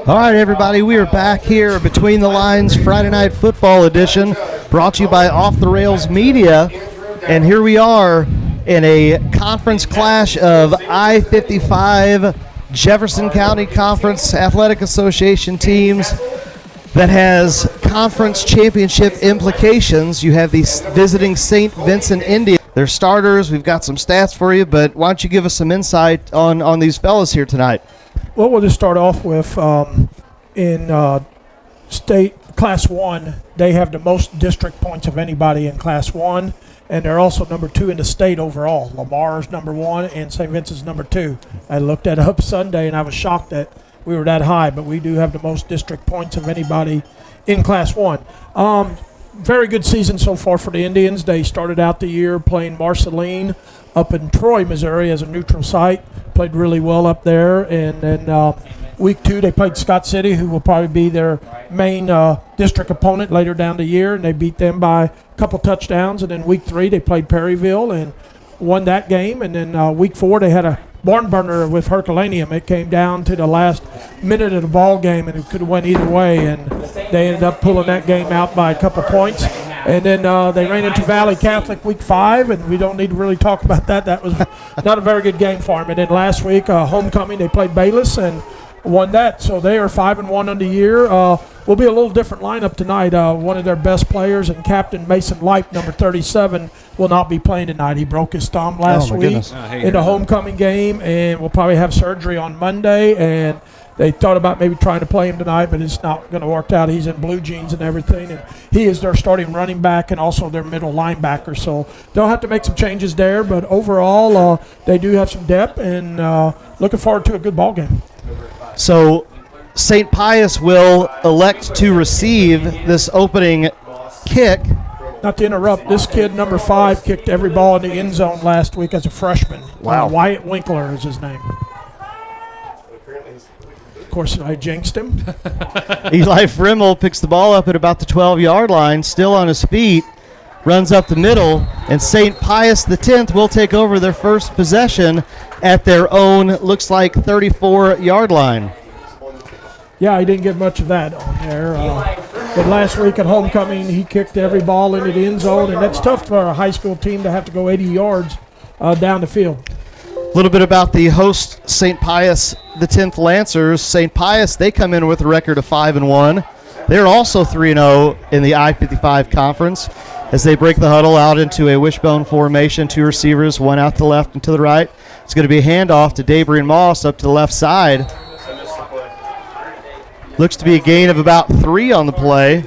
All right, everybody, we are back here Between the Lines Friday Night Football Edition, brought to you by Off the Rails Media. And here we are in a conference clash of I-55 Jefferson County Conference Athletic Association teams that has conference championship implications. You have the visiting St. Vincent Indians. They're starters. We've got some stats for you, but why don't you give us some insight on these fellas here tonight? Well, we'll just start off with in state Class 1, they have the most district points of anybody in Class 1, and they're also number 2 in the state overall. Lamar's number 1 and St. Vincent's number 2. I looked that up Sunday, and I was shocked that we were that high, but we do have the most district points of anybody in Class 1. Very good season so far for the Indians. They started out the year playing Marceline up in Troy, Missouri as a neutral site. Played really well up there, and then week 2 they played Scott City, who will probably be their main district opponent later down the year, and they beat them by a couple touchdowns. And then week 3 they played Perryville and won that game. And then week 4 they had a barn burner with Herculaneum. It came down to the last minute of the ball game, and it could have went either way, and they ended up pulling that game out by a couple points. And then they ran into Valley Catholic week 5, and we don't need to really talk about that. That was not a very good game for them. And then last week, homecoming, they played Bayless and won that. So they are 5-1 on the year. Will be a little different lineup tonight. One of their best players and Captain Mason Light, number 37, will not be playing tonight. He broke his thumb last week in the homecoming game, and will probably have surgery on Monday. And they thought about maybe trying to play him tonight, but it's not going to work out. He's in blue jeans and everything, and he is their starting running back and also their middle linebacker. So they'll have to make some changes there, but overall they do have some depth, and looking forward to a good ball game. So St. Pius will elect to receive this opening kick. Not to interrupt, this kid, number 5, kicked every ball in the end zone last week as a freshman. Wow. Wyatt Winkler is his name. Of course, I jinxed him. Eli Frimmel picks the ball up at about the 12-yard line, still on his feet, runs up the middle, and St. Pius X will take over their first possession at their own, looks like, 34-yard line. Yeah, he didn't get much of that on there. But last week at homecoming, he kicked every ball into the end zone, and that's tough for a high school team to have to go 80 yards down the field. A little bit about the host, St. Pius X Lancers. St. Pius, they come in with a record of 5-1. They're also 3-0 in the I-55 conference as they break the huddle out into a wishbone formation, 2 receivers, 1 out to the left and to the right. It's going to be a handoff to Dabrian Moss up to the left side. Looks to be a gain of about 3 on the play.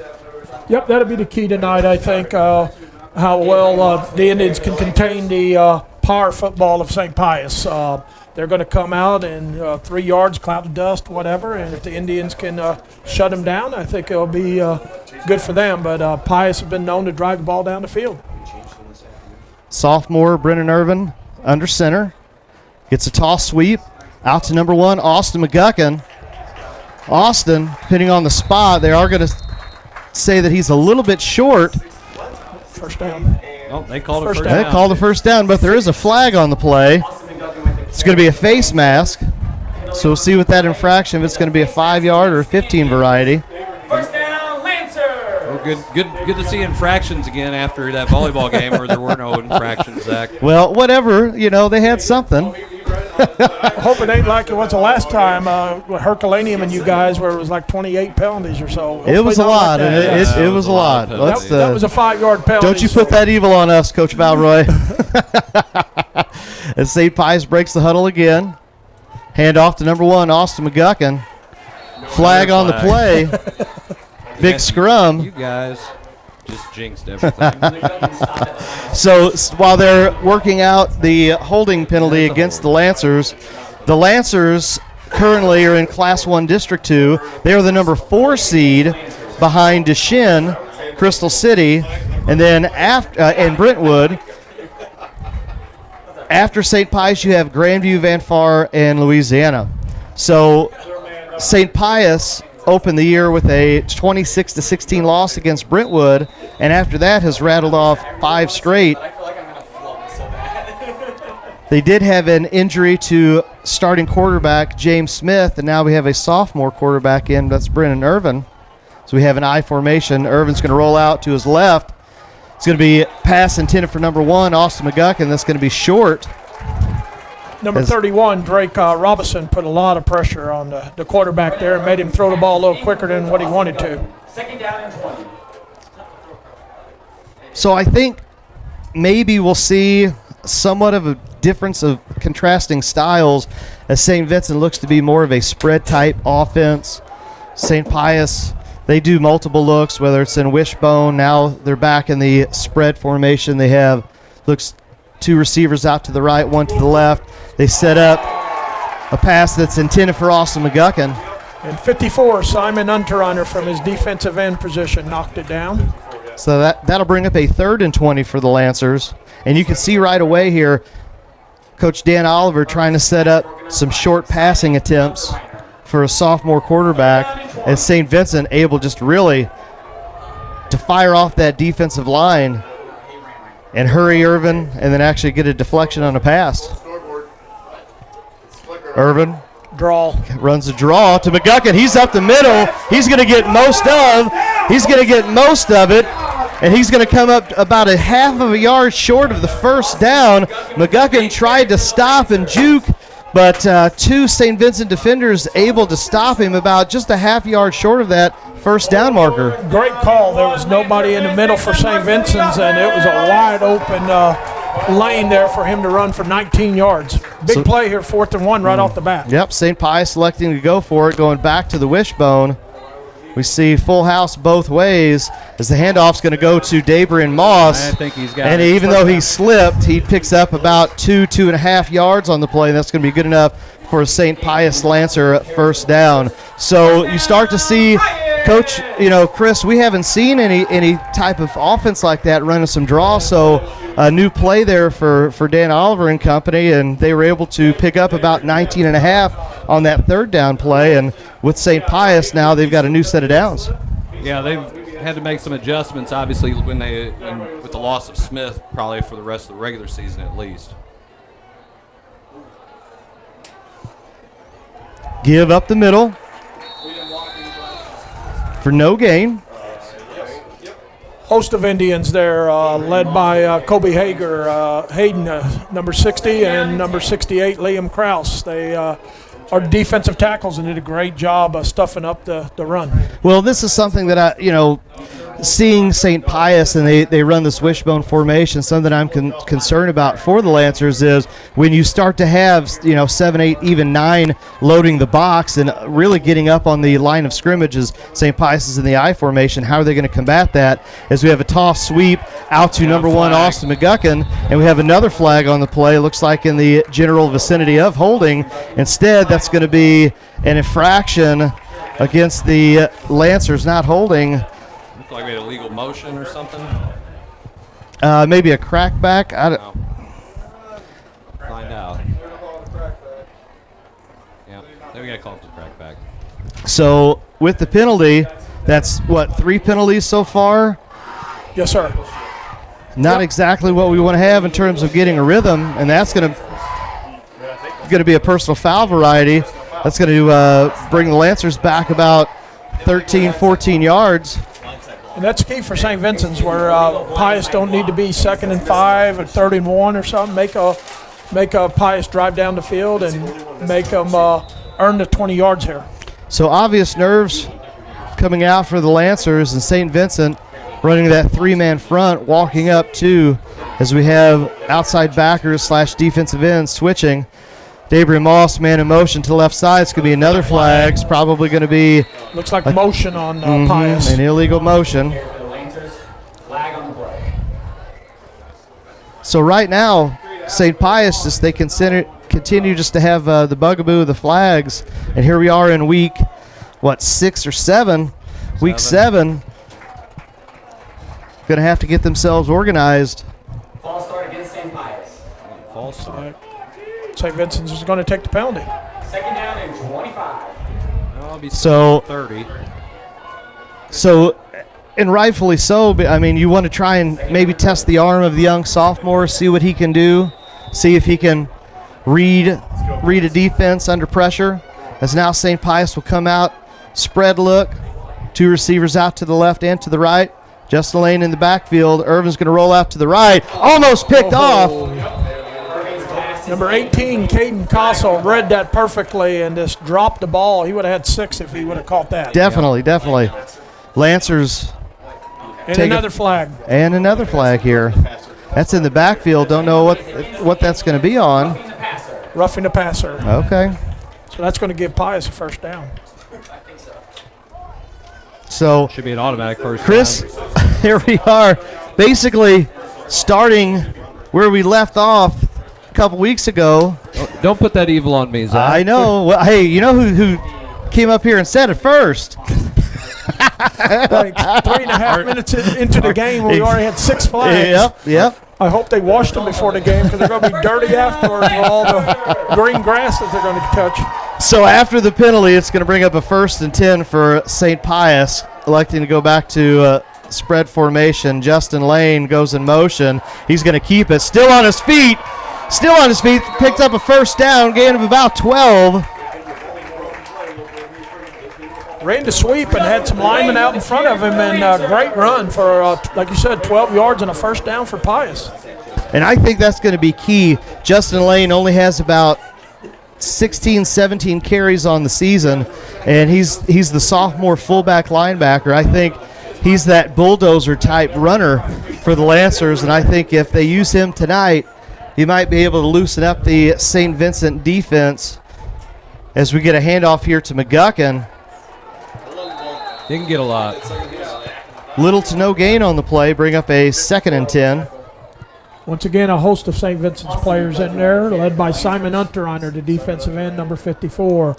Yep, that'll be the key tonight, I think, how well the Indians can contain the power football of St. Pius. They're going to come out and 3 yards, cloud of dust, whatever, and if the Indians can shut them down, I think it'll be good for them. But Pius has been known to drive the ball down the field. Sophomore Brennan Irvin under center. Gets a toss sweep out to number 1, Austin McGuckin. Austin, depending on the spot, they are going to say that he's a little bit short. First down. Oh, they called a first down. They called a first down, but there is a flag on the play. It's going to be a face mask. So we'll see with that infraction if it's going to be a 5-yard or a 15 variety. First down, Lancer. Oh, good to see infractions again after that volleyball game where there were no infractions, Zach. Well, whatever. They had something. I hope it ain't like it was the last time with Herculaneum and you guys where it was like 28 penalties or so. Hopefully it was a lot. Like It was a lot. That was a 5-yard penalty. Don't you put that evil on us, Coach Valroy. As St. Pius breaks the huddle again. Hand off to number 1, Austin McGuckin. Flag on the play. Big scrum. You guys just jinxed everything. So while they're working out the holding penalty against the Lancers currently are in Class 1 District 2. They are the number 4 seed behind Deshin, Crystal City, and then and Brentwood. After St. Pius, you have Grandview, Van Far, and Louisiana. So St. Pius opened the year with a 26-16 loss against Brentwood, and after that has rattled off 5 straight. They did have an injury to starting quarterback James Smith, and now we have a sophomore quarterback in. That's Brennan Irvin. So we have an I formation. Irvin's going to roll out to his left. It's going to be pass intended for number 1, Austin McGuckin. That's going to be short. Number 31, Drake Robinson, put a lot of pressure on the quarterback there and made him throw the ball a little quicker than what he wanted to. Second down and 20. So I think maybe we'll see somewhat of a difference of contrasting styles as St. Vincent looks to be more of a spread-type offense. St. Pius, they do multiple looks, whether it's in wishbone. Now they're back in the spread formation. They have looks 2 receivers out to the right, 1 to the left. They set up a pass that's intended for Austin McGuckin. And 54, Simon Unterreiner from his defensive end position knocked it down. So that'll bring up a 3rd and 20 for the Lancers. And you can see right away here, Coach Dan Oliver trying to set up some short passing attempts for a sophomore quarterback, and St. Vincent able just really to fire off that defensive line and hurry Irvin and then actually get a deflection on a pass. Irvin runs a draw to McGuckin. He's up the middle. He's going to get most of it, and he's going to come up about a half of a yard short of the first down. McGuckin tried to stop and juke, but 2 St. Vincent defenders able to stop him about just a half yard short of that first down marker. Great call. There was nobody in the middle for St. Vincent's, and it was a wide open lane there for him to run for 19 yards. Big play here, 4th and 1 right off the bat. Yep, St. Pius selecting to go for it, going back to the wishbone. We see full house both ways as the handoff's going to go to Dabrian Moss. I think he's got and it. Even though he slipped, he picks up about 2.5 yards on the play, and that's going to be good enough for a St. Pius Lancer first down. So you start to see, Coach, Chris, we haven't seen any type of offense like that running some draws, so a new play there for Dan Oliver and company, and they were able to pick up about 19.5 on that 3rd down play, and with St. Pius now they've got a new set of downs. Yeah, they've had to make some adjustments, obviously, with the loss of Smith, probably for the rest of the regular season at least. Give up the middle for no gain. Host of Indians there, led by Kobe Hayden, number 60, and number 68, Liam Krause. They are defensive tackles and did a great job of stuffing up the run. Well, this is something that seeing St. Pius and they run this wishbone formation, something I'm concerned about for the Lancers is when you start to have 7, 8, even 9 loading the box and really getting up on the line of scrimmage as St. Pius is in the I formation. How are they going to combat that? As we have a toss sweep out to number 1 Austin McGuckin, and we have another flag on the play. Looks like in the general vicinity of holding. Instead, that's going to be an infraction against the Lancers, not holding. Looks like we had a legal motion or something. Maybe a crackback. I don't know. Find out. Yeah, then we got to call it the crackback. So with the penalty, that's 3 penalties so far? Yes, sir. Not exactly what we want to have in terms of getting a rhythm, and that's going to be a personal foul variety. That's going to bring the Lancers back about 13, 14 yards. And that's key for St. Vincent's, where Pius don't need to be 2nd and 5 or 3rd and 1 or something. Make a Pius drive down the field and make them earn the 20 yards here. So obvious nerves coming out for the Lancers, and St. Vincent running that 3-man front, walking up to, as we have outside backers / defensive ends switching. Dabrian Moss, man in motion to the left side. It's going to be another flag. It's probably going to be... Looks like motion on Pius. An illegal motion. So right now, St. Pius, they continue just to have the bugaboo of the flags. And here we are in week, 6 or 7? Week 7. Going to have to get themselves organized. False start against St. Pius. False start. St. Vincent's is going to take the penalty. 2nd down and 25. I'll be So 30. So, and rightfully so, but I mean, you want to try and maybe test the arm of the young sophomore, see what he can do, see if he can read a defense under pressure. As now St. Pius will come out, spread look, 2 receivers out to the left and to the right. Justin Lane in the backfield. Irvin's going to roll out to the right. Almost picked off. Number 18, Caden Castle, read that perfectly and just dropped the ball. He would have had 6 if he would have caught that. Definitely. Lancers. And another flag. And another flag here. That's in the backfield. Don't know what that's going to be on. Roughing the passer. Okay. So that's going to give Pius a first down. So Should be an automatic first Chris, down. here we are, basically starting where we left off a couple weeks ago. Don't put that evil on me, Zach. I know. Well, hey, you know who came up here and said it first? Like 3.5 minutes into the game, we already had 6 flags. Yep. I hope they washed them before the game because they're going to be dirty afterwards with all the green grass that they're going to touch. So after the penalty, it's going to bring up a 1st and 10 for St. Pius, electing to go back to spread formation. Justin Lane goes in motion. He's going to keep it. Still on his feet. Picked up a first down, gain of about 12. Ran the sweep and had some linemen out in front of him, and great run for, like you said, 12 yards and a first down for Pius. And I think that's going to be key. Justin Lane only has about 16, 17 carries on the season, and he's the sophomore fullback linebacker. I think he's that bulldozer type runner for the Lancers, and I think if they use him tonight, he might be able to loosen up the St. Vincent defense as we get a handoff here to McGuckin. Didn't get a lot. Little to no gain on the play, bring up a 2nd and 10. Once again, a host of St. Vincent's players in there, led by Simon Unterreiner, the defensive end, number 54.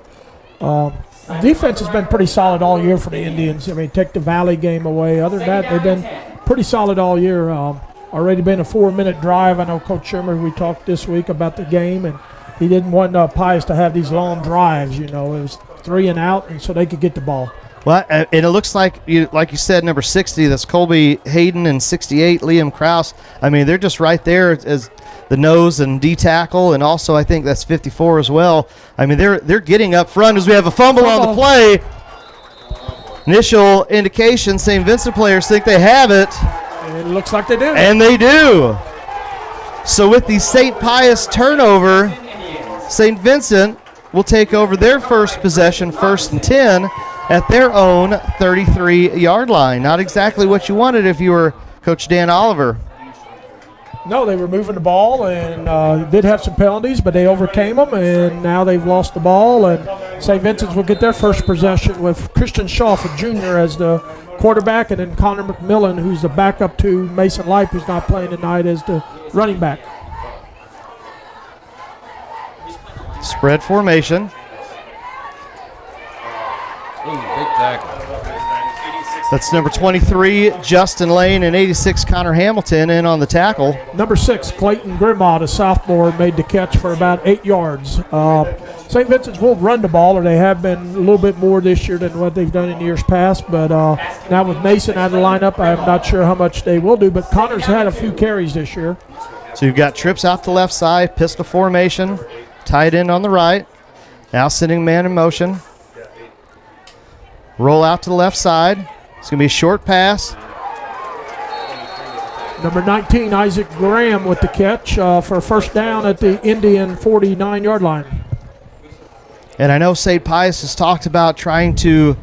Defense has been pretty solid all year for the Indians. I mean, take the Valley game away. Other than that, they've been pretty solid all year. Already been a 4-minute drive. I know Coach Schirmer, we talked this week about the game, and he didn't want Pius to have these long drives. You know, it was 3 and out, and so they could get the ball. Well, and it looks like you said, number 60, that's Colby Hayden, and 68, Liam Krause. I mean, they're just right there as the nose and D tackle, and also I think that's 54 as well. I mean, they're getting up front as we have a fumble on the play. Initial indication, St. Vincent players think they have it. It looks like they do. And they do. So with the St. Pius turnover, St. Vincent will take over their first possession, 1st and 10, at their own 33-yard line. Not exactly what you wanted if you were Coach Dan Oliver. No, they were moving the ball and did have some penalties, but they overcame them, and now they've lost the ball. And St. Vincent's will get their first possession with Christian Shaw, Jr. as the quarterback, and then Connor McMillan, who's the backup to Mason Lipe, who's not playing tonight, as the running back. Spread formation. Ooh, big tackle. That's number 23, Justin Lane, and 86, Connor Hamilton, in on the tackle. Number 6, Clayton Grimmaud, a sophomore, made the catch for about 8 yards. St. Vincent's will run the ball, or they have been a little bit more this year than what they've done in years past. But now with Mason out of the lineup, I'm not sure how much they will do. But Connor's had a few carries this year. So you've got trips out to left side, pistol formation, tight end on the right. Now sending man in motion. Roll out to the left side. It's going to be a short pass. Number 19, Isaac Graham with the catch for a first down at the Indian 49-yard line. And I know St. Pius has talked about trying to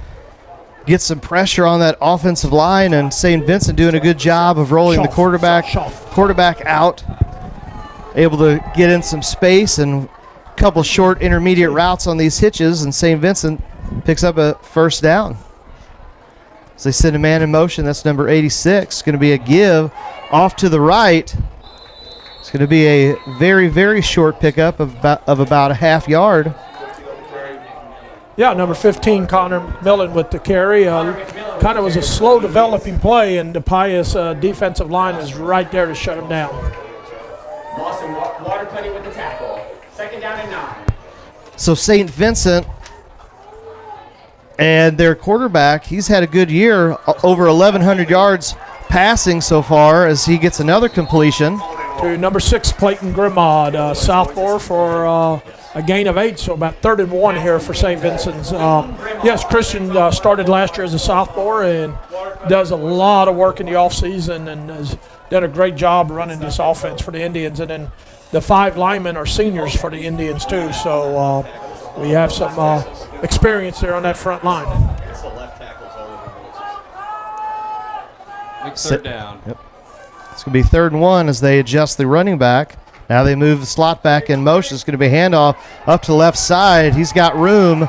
get some pressure on that offensive line, and St. Vincent doing a good job of rolling the quarterback out, able to get in some space and a couple short intermediate routes on these hitches, and St. Vincent picks up a first down. As they send a man in motion, that's number 86. Going to be a give off to the right. It's going to be a very, very short pickup of about a half yard. Yeah, number 15, Connor McMillan with the carry. Kind of was a slow developing play, and the Pius defensive line is right there to shut him down. Boston Watercutty with the tackle. 2nd down and 9. So St. Vincent and their quarterback, he's had a good year, over 1,100 yards passing so far as he gets another completion. To number 6, Clayton Grimmaud, sophomore, for a gain of 8, so about 3rd and 1 here for St. Vincent's. Yes, Christian started last year as a sophomore and does a lot of work in the offseason and has done a great job running this offense for the Indians. And then the 5 linemen are seniors for the Indians too, so we have some experience there on that front line. Big 3rd down. Yep. It's going to be 3rd and 1 as they adjust the running back. Now they move the slot back in motion. It's going to be a handoff up to the left side. He's got room.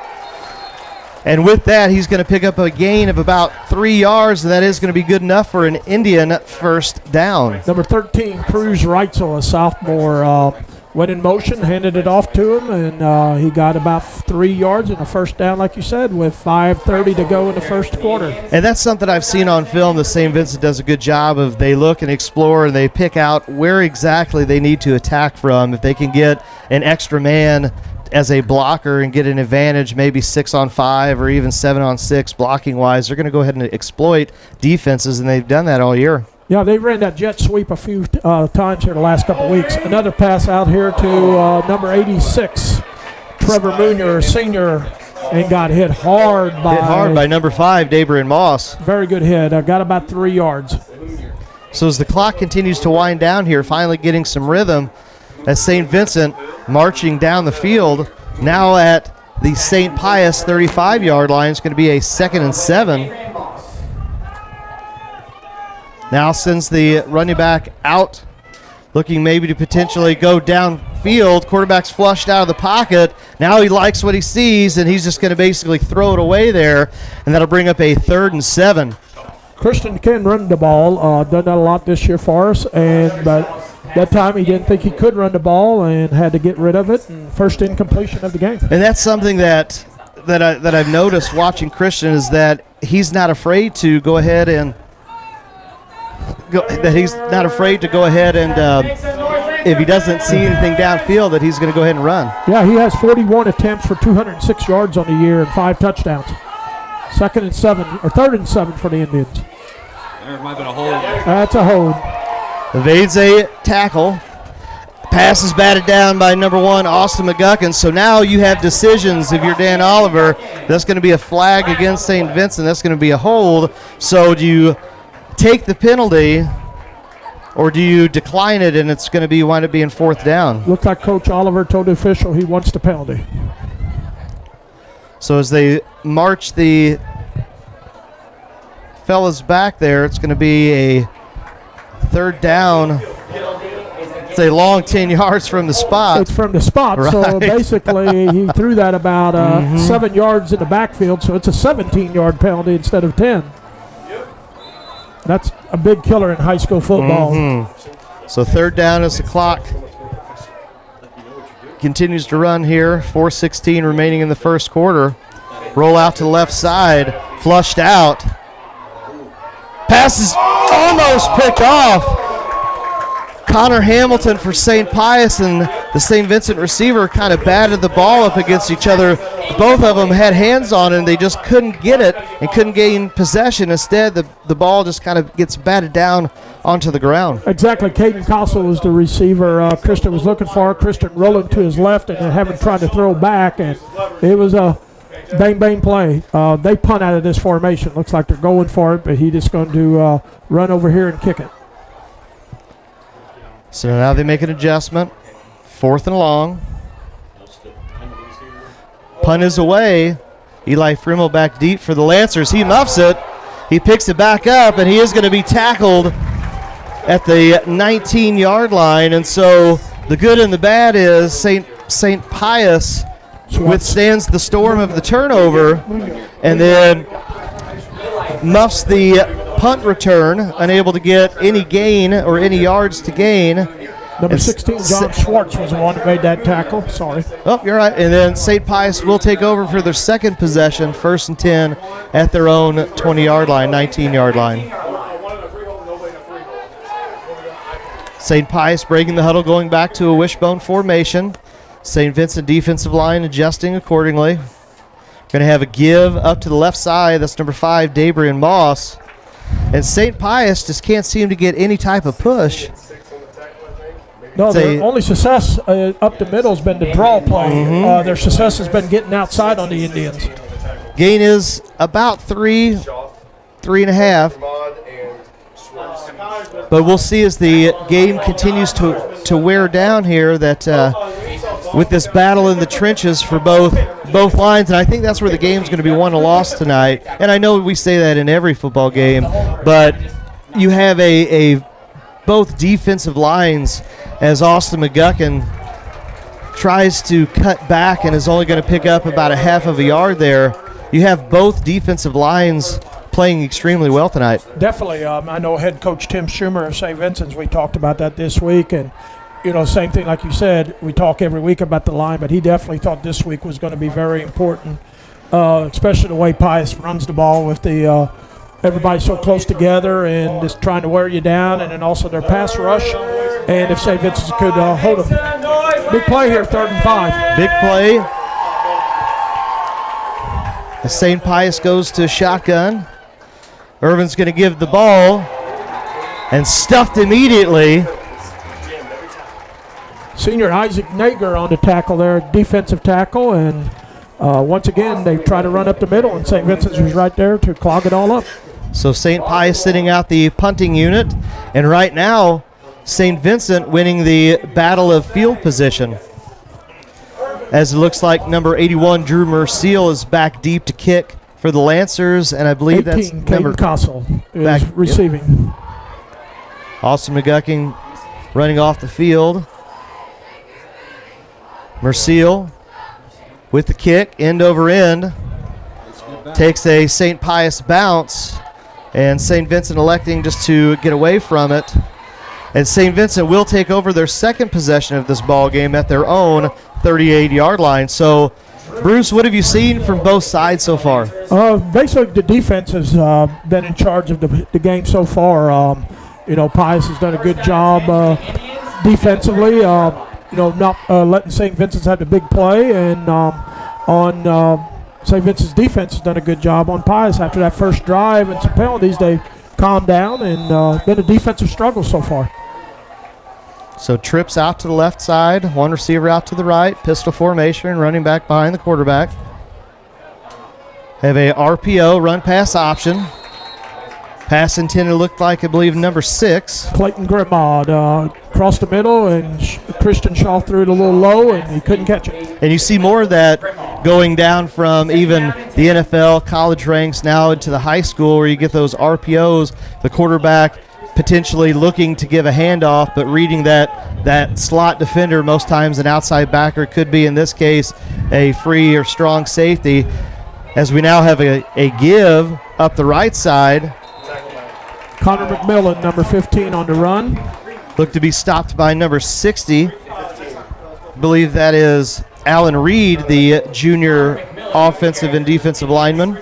And with that, he's going to pick up a gain of about 3 yards, and that is going to be good enough for an Indian first down. Number 13, Cruz Reitzel, a sophomore, went in motion, handed it off to him, and he got about 3 yards and a first down, like you said, with 5:30 to go in the first quarter. And that's something I've seen on film. The St. Vincent does a good job of they look and explore, and they pick out where exactly they need to attack from. If they can get an extra man as a blocker and get an advantage, maybe 6-on-5 or even 7-on-6 blocking wise, they're going to go ahead and exploit defenses, and they've done that all year. Yeah, they ran that jet sweep a few times here the last couple of weeks. Another pass out here to number 86, Trevor Munoz, senior, and got hit hard by number 5, Dabrian Moss. Very good hit. Got about 3 yards. So as the clock continues to wind down here, finally getting some rhythm, as St. Vincent marching down the field, now at the St. Pius 35-yard line. It's going to be a 2nd and 7. Now sends the running back out, looking maybe to potentially go downfield. Quarterback's flushed out of the pocket. Now he likes what he sees, and he's just going to basically throw it away there, and that'll bring up a 3rd and 7. Christian can run the ball. Done that a lot this year for us, but that time he didn't think he could run the ball and had to get rid of it. And first incompletion of the game. And that's something that I've noticed watching Christian, is that he's not afraid to go ahead and if he doesn't see anything downfield, that he's going to go ahead and run. Yeah, he has 41 attempts for 206 yards on the year and 5 touchdowns. 3rd and 7 for the Indians. There might have been a hold. That's a hold. Evades a tackle. Pass is batted down by number 1, Austin McGuckin. So now you have decisions. If you're Dan Oliver, that's going to be a flag against St. Vincent. That's going to be a hold. So do you take the penalty, or do you decline it, and it's going to wind up being 4th down? Looks like Coach Oliver told the official he wants the penalty. So as they march the fellas back there, it's going to be a 3rd down. It's a long 10 yards from the spot. It's from the spot, right. So basically he threw that about 7 yards in the backfield, so it's a 17-yard penalty instead of 10. That's a big killer in high school football. So 3rd down as the clock continues to run here. 4:16 remaining in the first quarter. Roll out to the left side. Flushed out. Pass is almost picked off. Connor Hamilton for St. Pius and the St. Vincent receiver kind of batted the ball up against each other. Both of them had hands on it, and they just couldn't get it and couldn't gain possession. Instead, the ball just kind of gets batted down onto the ground. Exactly. Caden Castle was the receiver Christian was looking for. Christian rolling to his left and having tried to throw back, and it was a bang play. They punt out of this formation. Looks like they're going for it, but he just going to run over here and kick it. So now they make an adjustment. 4th and long. Punt is away. Eli Frimmel back deep for the Lancers. He muffs it. He picks it back up, and he is going to be tackled at the 19-yard line. And so the good and the bad is St. Pius withstands the storm of the turnover and then muffs the punt return, unable to get any gain or any yards to gain. Number 16, John Schwartz, was the one that made that tackle. Sorry. Oh, you're right. And then St. Pius will take over for their second possession, 1st and 10 at their own 20-yard line, 19-yard line. St. Pius breaking the huddle, going back to a wishbone formation. St. Vincent defensive line adjusting accordingly. Going to have a give up to the left side. That's number 5, Dabrian Moss. And St. Pius just can't seem to get any type of push. No, their only success up the middle has been the draw play. Their success has been getting outside on the Indians. Gain is about 3.5. But we'll see as the game continues to wear down here that with this battle in the trenches for both lines, and I think that's where the game's going to be won or lost tonight. And I know we say that in every football game, but you have a both defensive lines as Austin McGuckin tries to cut back and is only going to pick up about a half of a yard there. you have both defensive lines playing extremely well tonight. Definitely. I know head coach Tim Schumer of St. Vincent's, we talked about that this week. And, same thing like you said, we talk every week about the line, but he definitely thought this week was going to be very important, especially the way Pius runs the ball with the everybody so close together and just trying to wear you down, and then also their pass rush. And if St. Vincent's could hold them. Big play here, 3rd and 5. Big play. As St. Pius goes to shotgun. Irvin's going to give the ball and stuffed immediately. Senior Isaac Nager on the tackle there, defensive tackle, and once again they try to run up the middle, and St. Vincent's was right there to clog it all up. So St. Pius sitting out the punting unit, and right now St. Vincent winning the battle of field position. As it looks like number 81, Drew Merciel, is back deep to kick for the Lancers, and I believe that's number Castle is back, receiving. Yep. Austin McGucking running off the field. Merciel with the kick, end over end. Takes a St. Pius bounce, and St. Vincent electing just to get away from it. And St. Vincent will take over their second possession of this ball game at their own 38-yard line. So, Bruce, what have you seen from both sides so far? Basically, the defense has been in charge of the game so far. Pius has done a good job defensively. Not letting St. Vincent's have the big play, and St. Vincent's defense has done a good job on Pius. After that first drive and some penalties, they calmed down and been a defensive struggle so far. So trips out to the left side, one receiver out to the right, pistol formation, running back behind the quarterback. Have a RPO, run pass option. Pass intended looked like, I believe, number 6. Clayton Grimaud across the middle, and Christian Shaw threw it a little low, and he couldn't catch it. And you see more of that going down from even the NFL, college ranks, now into the high school, where you get those RPOs, the quarterback potentially looking to give a handoff, but reading that slot defender, most times an outside backer, could be in this case a free or strong safety. As we now have a give up the right side. Connor McMillan, number 15 on the run. Look to be stopped by number 60. I believe that is Alan Reed, the junior offensive and defensive lineman.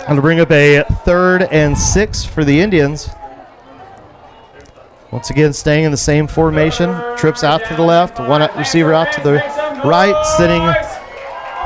Going to bring up a 3rd and 6 for the Indians. Once again, staying in the same formation. Trips out to the left, one receiver out to the right, sitting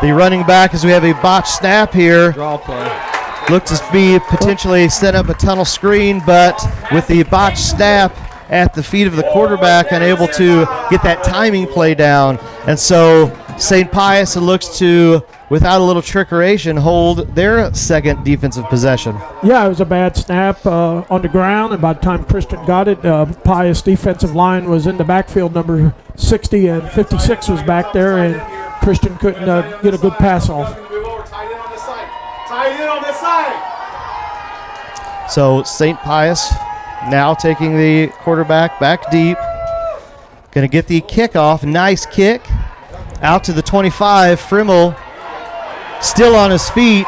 the running back as we have a botched snap here. Draw play. Looked to be potentially set up a tunnel screen, but with the botched snap at the feet of the quarterback, unable to get that timing play down. And so St. Pius looks to, without a little trickeration, hold their second defensive possession. Yeah, it was a bad snap on the ground, and by the time Christian got it, Pius' defensive line was in the backfield. Number 60 and 56 was back there, and Christian couldn't get a good pass off. So St. Pius now taking the quarterback back deep. Going to get the kickoff. Nice kick. Out to the 25. Frimmel still on his feet.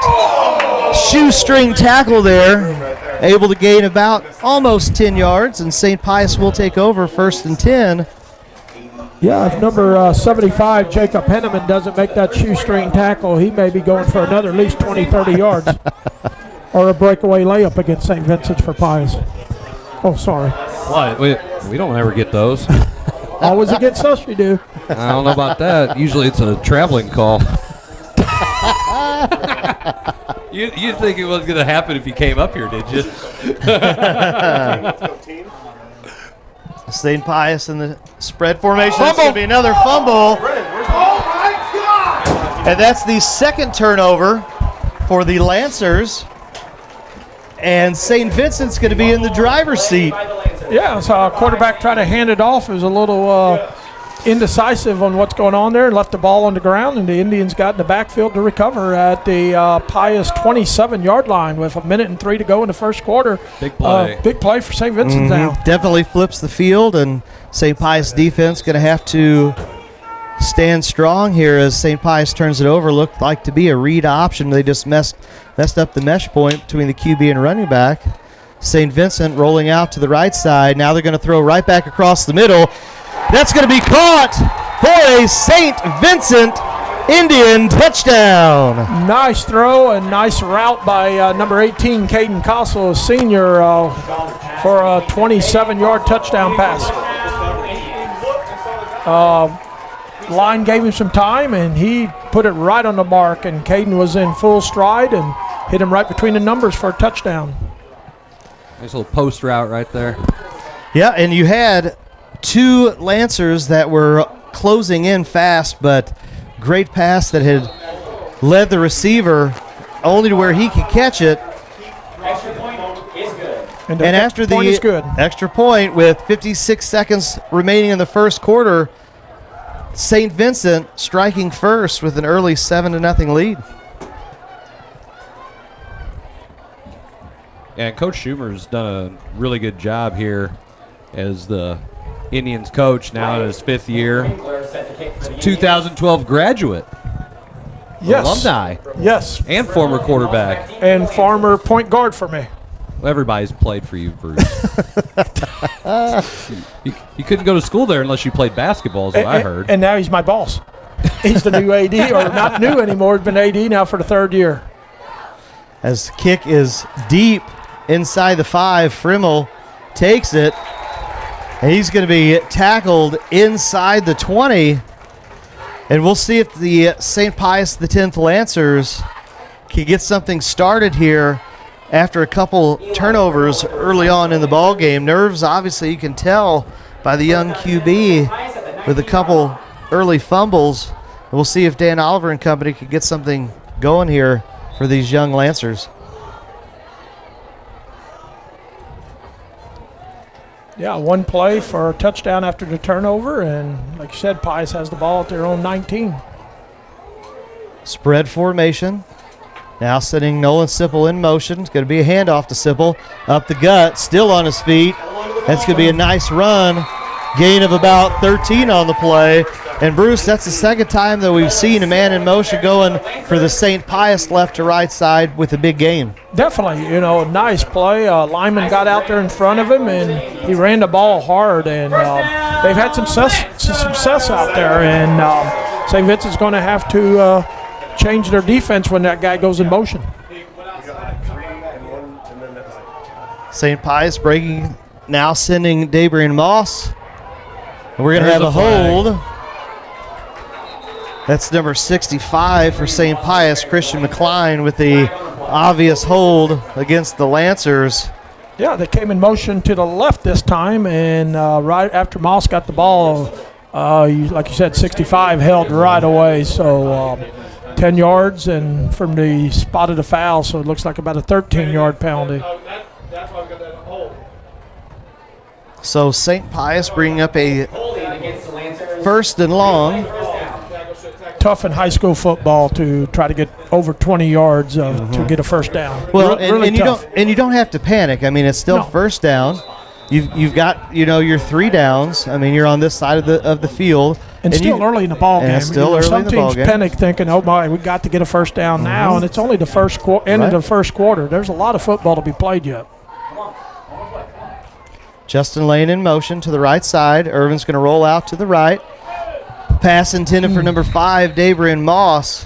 Shoestring tackle there. Able to gain about almost 10 yards, and St. Pius will take over 1st and 10. Yeah, if number 75, Jacob Henneman, doesn't make that shoestring tackle, he may be going for another at least 20, 30 yards. Or a breakaway layup against St. Vincent's for Pius. Oh, sorry. What? We don't ever get those. Always against us, you do. I don't know about that. Usually it's a traveling call. You think it wasn't going to happen if you came up here, did you? St. Pius in the spread formation. That's going to be another fumble. And that's the second turnover for the Lancers. And St. Vincent's going to be in the driver's seat. Yeah, so quarterback tried to hand it off. It was a little indecisive on what's going on there. Left the ball on the ground, and the Indians got in the backfield to recover at the Pius 27-yard line with 1:03 to go in the first quarter. Big play. Big play for St. Vincent now. Definitely flips the field, and St. Pius defense going to have to stand strong here as St. Pius turns it over. Looked like to be a read option. They just messed up the mesh point between the QB and running back. St. Vincent rolling out to the right side. Now they're going to throw right back across the middle. That's going to be caught for a St. Vincent Indian touchdown. Nice throw and nice route by number 18, Caden Castle, a senior, for a 27-yard touchdown pass. Line gave him some time, and he put it right on the mark, and Caden was in full stride and hit him right between the numbers for a touchdown. Nice little post route right there. Yeah, and you had two Lancers that were closing in fast, but great pass that had led the receiver only to where he could catch it. Extra point is good. And after the extra point with 56 seconds remaining in the first quarter, St. Vincent striking first with an early 7-0 lead. And Coach Schumer's done a really good job here as the Indians coach now in his 5th year. 2012 graduate. Yes. Alumni. Yes. And former quarterback. And former point guard for me. Well, everybody's played for you, Bruce. you couldn't go to school there unless you played basketball, is what I heard. And now he's my boss. He's the new AD, or not new anymore. He's been AD now for the 3rd year. As kick is deep inside the 5, Frimmel takes it, and he's going to be tackled inside the 20. And we'll see if the St. Pius X Lancers can get something started here after a couple turnovers early on in the ball game. Nerves, obviously, you can tell by the young QB with a couple early fumbles. And we'll see if Dan Oliver and company can get something going here for these young Lancers. Yeah, one play for a touchdown after the turnover, and like you said, Pius has the ball at their own 19. Spread formation. Now sending Nolan Sipple in motion. It's going to be a handoff to Sipple. Up the gut, still on his feet. That's going to be a nice run. Gain of about 13 on the play. And Bruce, that's the second time that we've seen a man in motion going for the St. Pius left to right side with a big gain. Definitely, nice play. Lyman got out there in front of him, and he ran the ball hard. And they've had some success out there. And St. Vincent's going to have to change their defense when that guy goes in motion. St. Pius breaking, now sending Dabrian Moss. And we're going to have a hold. That's number 65 for St. Pius, Christian McCline, with the obvious hold against the Lancers. Yeah, they came in motion to the left this time, and right after Moss got the ball, like you said, 65 held right away. So 10 yards and from the spot of the foul, so it looks like about a 13-yard penalty. So St. Pius bringing up a 1st and long. Tough in high school football to try to get over 20 yards to get a first down. Well, really tough. you don't have to panic. I mean, it's still first down. You've got your 3 downs. I mean, you're on this side of the field. And still early in the ball game. Some teams panic thinking, oh my, we got to get a first down now, and it's only the first end of the first quarter. There's a lot of football to be played yet. Justin Lane in motion to the right side. Irvin's going to roll out to the right. Pass intended for number 5, Dabrian Moss.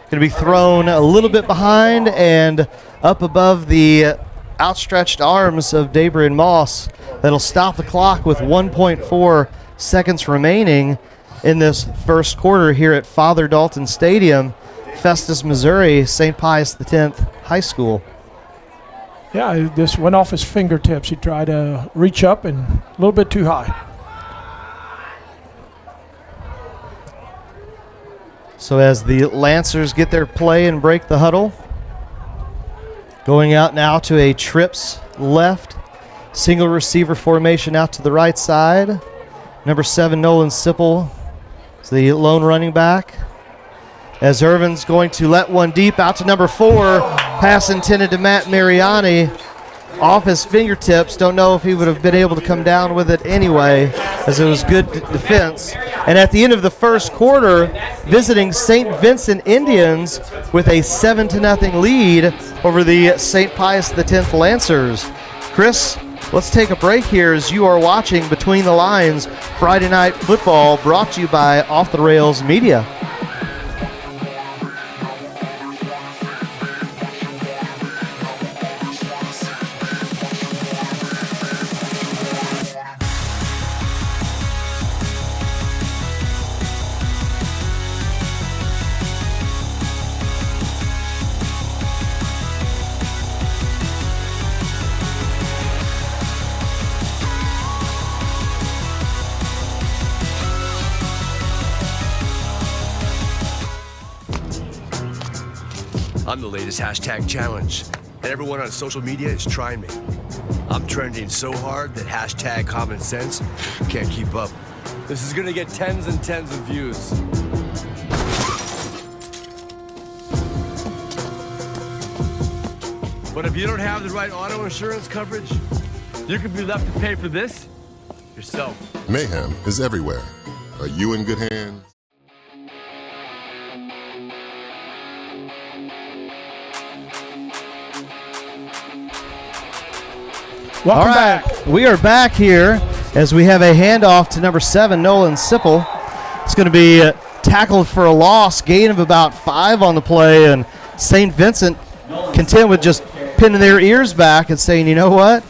Going to be thrown a little bit behind and up above the outstretched arms of Dabrian Moss. That'll stop the clock with 1.4 seconds remaining in this first quarter here at Father Dalton Stadium, Festus, Missouri, St. Pius X High School. Yeah, this went off his fingertips. He tried to reach up and a little bit too high. So as the Lancers get their play and break the huddle, going out now to a trips left, single receiver formation out to the right side. Number 7, Nolan Sipple, is the lone running back. As Irvin's going to let one deep out to number 4, pass intended to Matt Mariani. off his fingertips. Don't know if he would have been able to come down with it anyway, as it was good defense. And at the end of the first quarter, visiting St. Vincent Indians with a 7-0 lead over the St. Pius X Lancers. Chris, let's take a break here as you are watching Between the Lines Friday Night Football, brought to you by Off the Rails Media. I'm the latest hashtag challenge, and everyone on social media is trying me. I'm trending so hard that hashtag common sense can't keep up. This is gonna get tens and tens of views. But if you don't have the right auto insurance coverage, you could be left to pay for this yourself. Mayhem is everywhere. Are you in good hands? Welcome All right, back. we are back here as we have a handoff to number 7, Nolan Sipple. It's going to be tackled for a loss, gain of about 5 on the play, and St. Vincent content with just pinning their ears back and saying, you know what,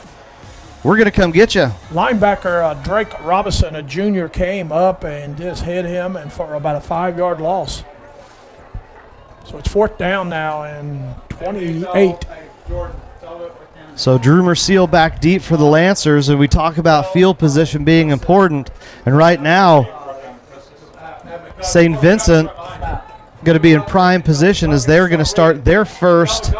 we're going to come get you. Linebacker Drake Robinson, a junior, came up and just hit him and for about a 5-yard loss. So it's 4th down now and 28. So Drew Merciel back deep for the Lancers, and we talk about field position being important. And right now, St. Vincent going to be in prime position as they're going to start their first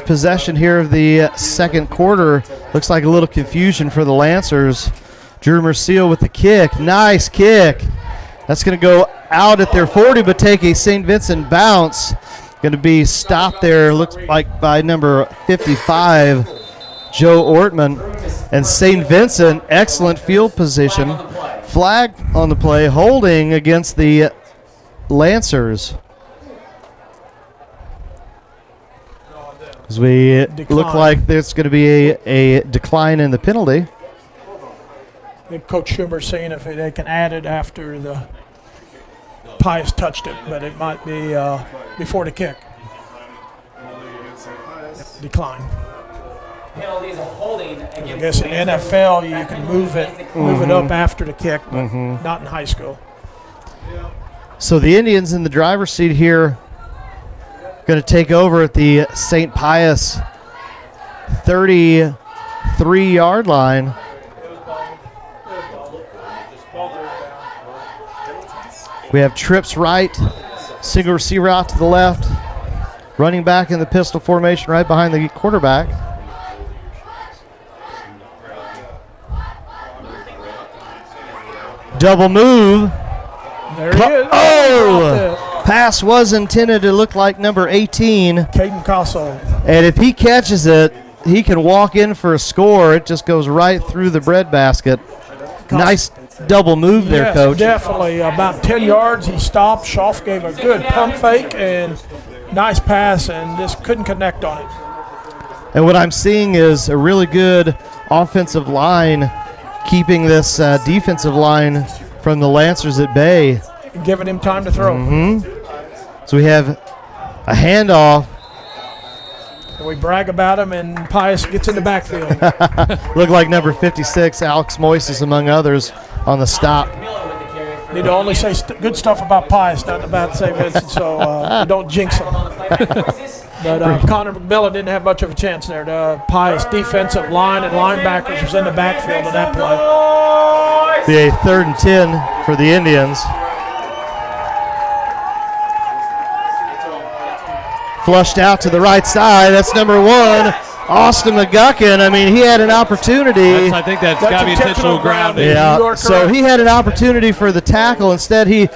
possession here of the second quarter. Looks like a little confusion for the Lancers. Drew Merciel with the kick. Nice kick. That's going to go out at their 40, but take a St. Vincent bounce. Going to be stopped there, looks like by number 55, Joe Ortman. And St. Vincent, excellent field position. Flag on the play, holding against the Lancers. As we look like there's going to be a decline in the penalty. I think Coach Schumer's saying if they can add it after the Pius touched it, but it might be before the kick. Decline. Penalties of holding I against guess in NFL you can move it up after the kick, but not in high school. So the Indians in the driver's seat here, going to take over at the St. Pius 33-yard line. We have trips right, single receiver out to the left, running back in the pistol formation right behind the quarterback. Double move. There he is. Oh! Pass was intended to look like number 18. Caden Castle. And if he catches it, he can walk in for a score. It just goes right through the breadbasket. Nice double move there, Yes, Coach. definitely. About 10 yards, he stopped. Schaff gave a good pump fake and nice pass, and just couldn't connect on it. And what I'm seeing is a really good offensive line keeping this defensive line from the Lancers at bay. Giving him time to throw. So we have a handoff. And we brag about him, and Pius gets in the backfield. Looked like number 56, Alex Moises, among others, on the stop. Need to only say good stuff about Pius, not about St. Vincent, so we don't jinx him. But Connor McMillan didn't have much of a chance there. The Pius defensive line and linebackers was in the backfield in that play. Be a 3rd and 10 for the Indians. Flushed out to the right side. That's number 1, Austin McGuckin, I mean, he had an opportunity. I think that's got to be intentional grounding. Yeah, so he had an opportunity for the tackle. Instead, he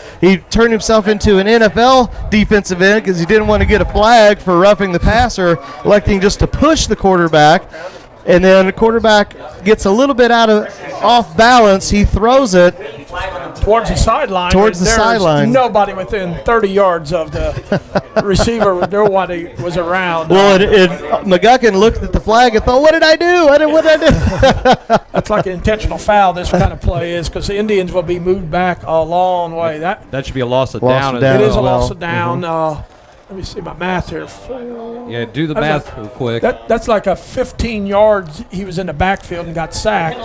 turned himself into an NFL defensive end because he didn't want to get a flag for roughing the passer, electing just to push the quarterback. And then the quarterback gets a little bit off balance. He throws it towards the sideline. There's nobody within 30 yards of the receiver. Nobody was around. Well, McGuckin looked at the flag and thought, what did I do? What did I do? That's like an intentional foul, this kind of play is, because the Indians will be moved back a long way. That should be a loss of down. It is a loss of down. Let me see my math here. Yeah, do the math real quick. That's like a 15 yards. He was in the backfield and got sacked,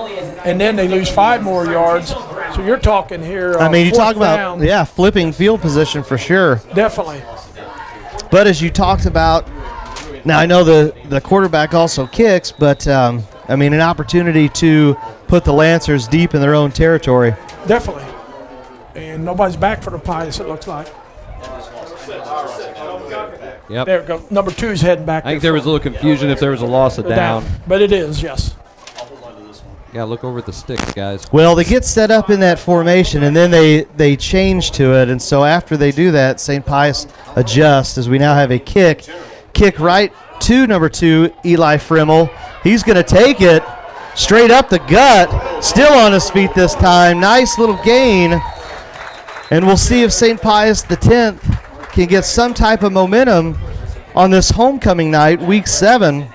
and then they lose 5 more yards. So you're talking here. I mean, you talk about flipping field position for sure. Definitely. But as you talked about, now I know the quarterback also kicks, but I mean, an opportunity to put the Lancers deep in their own territory. Definitely. And nobody's back for the Pius, it looks like. Yep. There we go. Number 2's heading back. I think there was a little confusion if there was a loss of down. But it is, yes. Yeah, look over at the sticks, guys. Well, they get set up in that formation, and then they change to it. And so after they do that, St. Pius adjusts as we now have a kick right to number 2, Eli Frimmel. He's going to take it straight up the gut, still on his feet this time. Nice little gain. And we'll see if St. Pius X can get some type of momentum on this homecoming night, week 7,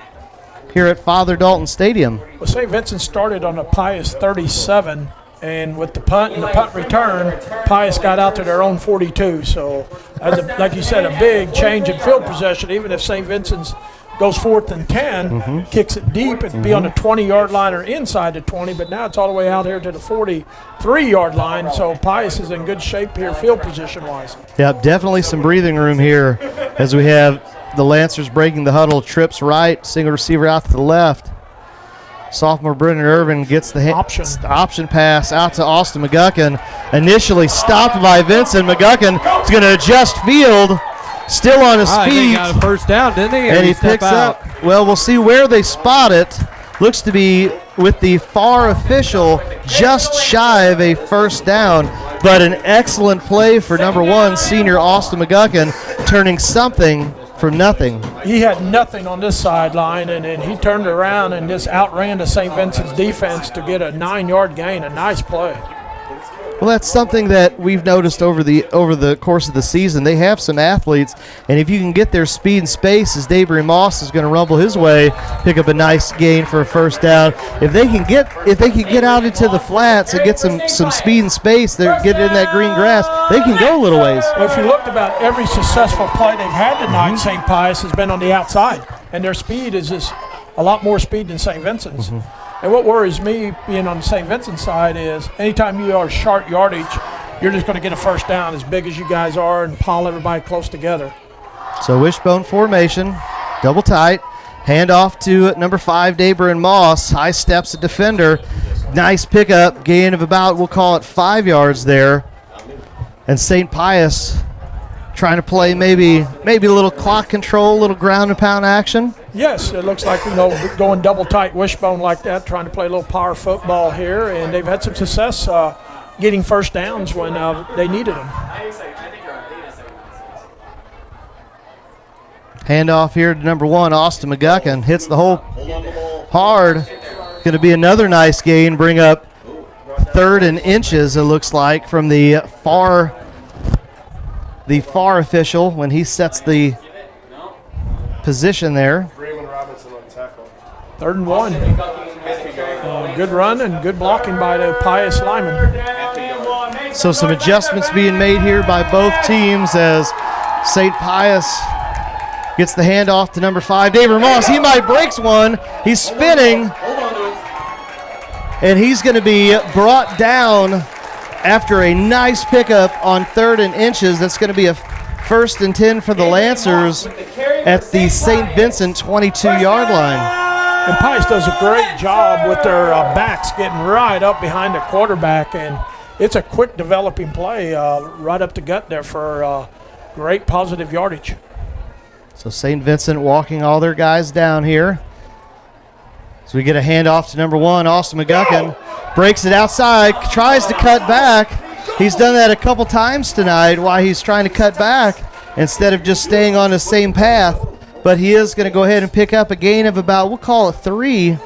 here at Father Dalton Stadium. Well, St. Vincent started on a Pius 37, and with the punt and the punt return, Pius got out to their own 42. So, like you said, a big change in field possession. Even if St. Vincent's goes 4th and 10, kicks it deep, it'd be on the 20-yard line or inside the 20, but now it's all the way out here to the 43-yard line, so Pius is in good shape here field position-wise. Yep, definitely some breathing room here as we have the Lancers breaking the huddle, trips right, single receiver out to the left. Sophomore Brendan Irvin gets the option pass out to Austin McGuckin, initially stopped by Vincent. McGuckin is going to adjust field. Still on his feet. He got a first down, didn't he? And he picks up. Well, we'll see where they spot it. Looks to be with the far official just shy of a first down, but an excellent play for number 1, senior Austin McGuckin, turning something from nothing. He had nothing on this sideline, and then he turned around and just outran the St. Vincent's defense to get a 9-yard gain. A nice play. Well, that's something that we've noticed over the course of the season. They have some athletes, and if you can get their speed and space, as Daybury Moss is going to rumble his way, pick up a nice gain for a first down. If they can get out into the flats and get some speed and space, they get in that green grass, they can go a little ways. Well, if you looked about every successful play they've had tonight, St. Pius has been on the outside, and their speed is just a lot more speed than St. Vincent's. And what worries me being on the St. Vincent side is anytime you are short yardage, you're just going to get a first down as big as you guys are and pile everybody close together. So wishbone formation, double tight, handoff to number 5, Daybury Moss. High steps a defender. Nice pickup, gain of about, we'll call it 5 yards there. And St. Pius trying to play maybe a little clock control, a little ground and pound action. Yes, it looks like, going double tight wishbone like that, trying to play a little power football here, and they've had some success getting first downs when they needed them. Handoff here to number 1, Austin McGuckin. Hits the hole hard. Going to be another nice gain, bring up 3rd and inches, it looks like, from the far official when he sets the position there. 3rd and 1. Good run and good blocking by the Pius lineman. So some adjustments being made here by both teams as St. Pius gets the handoff to number 5, David Moss. He might breaks one. He's spinning, and he's going to be brought down after a nice pickup on 3rd and inches. That's going to be a 1st and 10 for the Lancers at the St. Vincent 22-yard line. And Pius does a great job with their backs getting right up behind the quarterback, and it's a quick developing play right up the gut there for great positive yardage. So St. Vincent walking all their guys down here. So we get a handoff to number 1, Austin McGuckin. Breaks it outside, tries to cut back. He's done that a couple times tonight while he's trying to cut back instead of just staying on the same path. But he is going to go ahead and pick up a gain of about, we'll call it 3,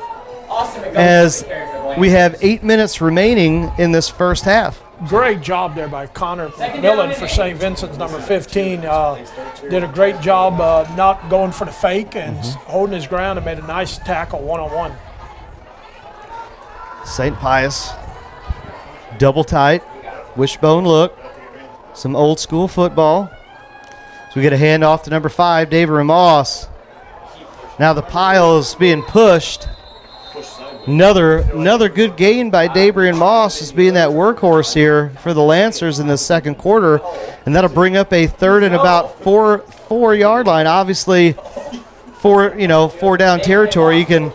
as we have 8 minutes remaining in this first half. Great job there by Connor McMillan for St. Vincent's, number 15. Did a great job not going for the fake and holding his ground and made a nice tackle one-on-one. St. Pius, double tight, wishbone look, some old school football. So we get a handoff to number 5, David Moss. Now the pile is being pushed. Another good gain by Dabrian Moss as being that workhorse here for the Lancers in the second quarter, and that'll bring up a third and about four-yard line. Obviously, four down territory. You can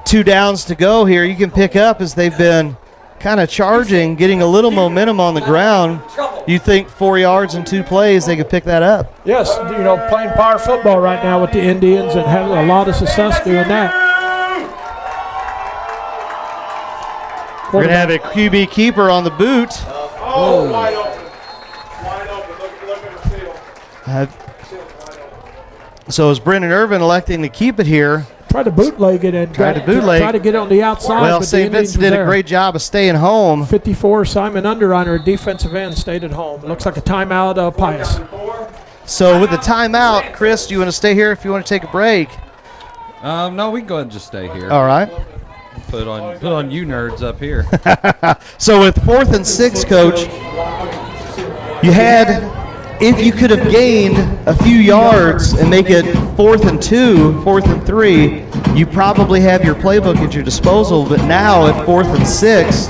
2 downs to go here. You can pick up as they've been kind of charging, getting a little momentum on the ground. You think 4 yards in 2 plays, they could pick that up? Yes, playing power football right now with the Indians and having a lot of success doing that. We're going to have a QB keeper on the boot. Wide open. Wide open. Look at the field. So is Brendan Irvin electing to keep it here? Try to bootleg it and try to get it on the outside. Well, but St. Vincent did a great job of staying home. 54, Simon Underreiner, defensive end, stayed at home. Looks like a timeout, Pius. So with the timeout, Chris, do you want to stay here if you want to take a break? No, we can go ahead and just stay here. All right. Put on you nerds up here. So with 4th and 6, Coach, you had, if you could have gained a few yards and make it 4th and 2, 4th and 3, you probably have your playbook at your disposal. But now at 4th and 6,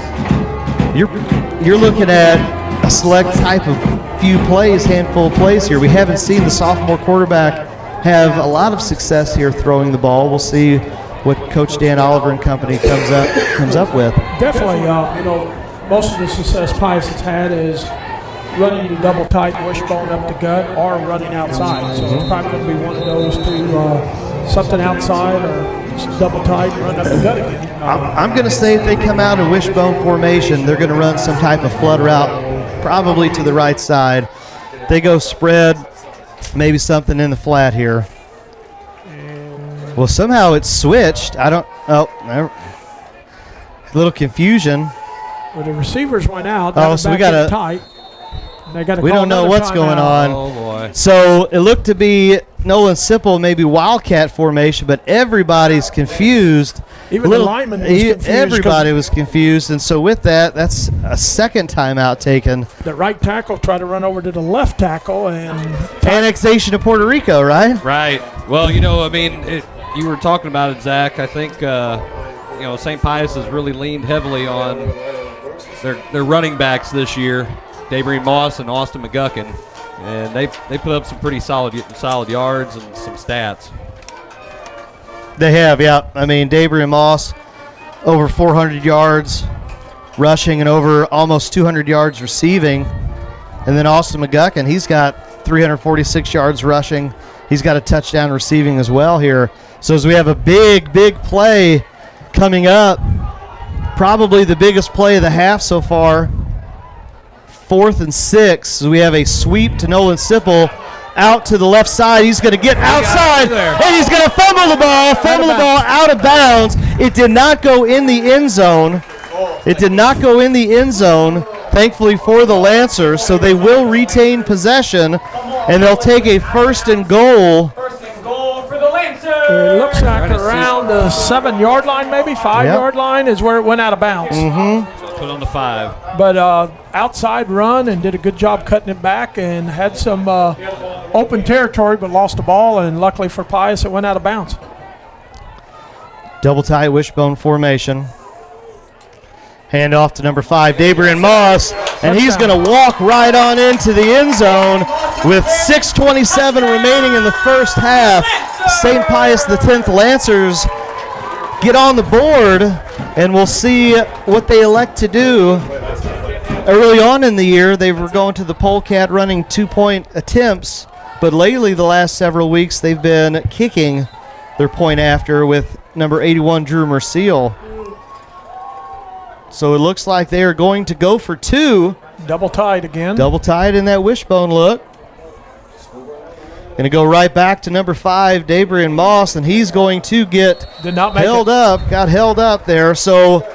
you're looking at a select type of few plays, handful of plays here. We haven't seen the sophomore quarterback have a lot of success here throwing the ball. We'll see what Coach Dan Oliver and company comes up with. Definitely, most of the success Pius has had is running the double tight wishbone up the gut or running outside. So it's probably going to be one of those two, something outside or double tight and run up the gut again. I'm going to say if they come out in wishbone formation, they're going to run some type of flood route, probably to the right side. They go spread, maybe something in the flat here. Well, somehow it's switched. A little confusion. Well, the receivers went out. So we got a tight. We don't know what's going on. Oh, boy. So it looked to be Nolan Sipple, maybe Wildcat formation, but everybody's confused. Even the lineman was confused. Everybody was confused, and so with that, that's a second timeout taken. The right tackle tried to run over to the left tackle and annexation of Puerto Rico, right? Right. Well, you were talking about it, Zach. I think St. Pius has really leaned heavily on their running backs this year, Dabrian Moss and Austin McGuckin, and they put up some pretty solid yards and some stats. They have, yeah. Dabrian Moss over 400 yards rushing and over almost 200 yards receiving, and then Austin McGuckin, he's got 346 yards rushing. He's got a touchdown receiving as well here. So as we have a big play coming up, probably the biggest play of the half so far, 4th and 6. So we have a sweep to Nolan Sipple out to the left side. He's going to get outside, and he's going to fumble the ball out of bounds. It did not go in the end zone. Thankfully for the Lancers, so they will retain possession, and they'll take a 1st and goal. For the Lancers. It looks like around the 7-yard line, maybe 5-yard line is where it went out of bounds. So put on the 5. But outside run and did a good job cutting it back and had some open territory, but lost the ball, and luckily for Pius, it went out of bounds. Double tight wishbone formation. Hand off to number 5, Dabrian Moss, and he's going to walk right on into the end zone with 6:27 remaining in the first half. St. Pius X Lancers get on the board, and we'll see what they elect to do. Early on in the year, they were going to the polecat running 2-point attempts, but lately, the last several weeks, they've been kicking their point after with number 81, Drew Merciel. So it looks like they are going to go for 2. Double tied again. Double tied in that wishbone look. Going to go right back to number 5, Dabrian Moss, and he's going to get held up. Got held up there. So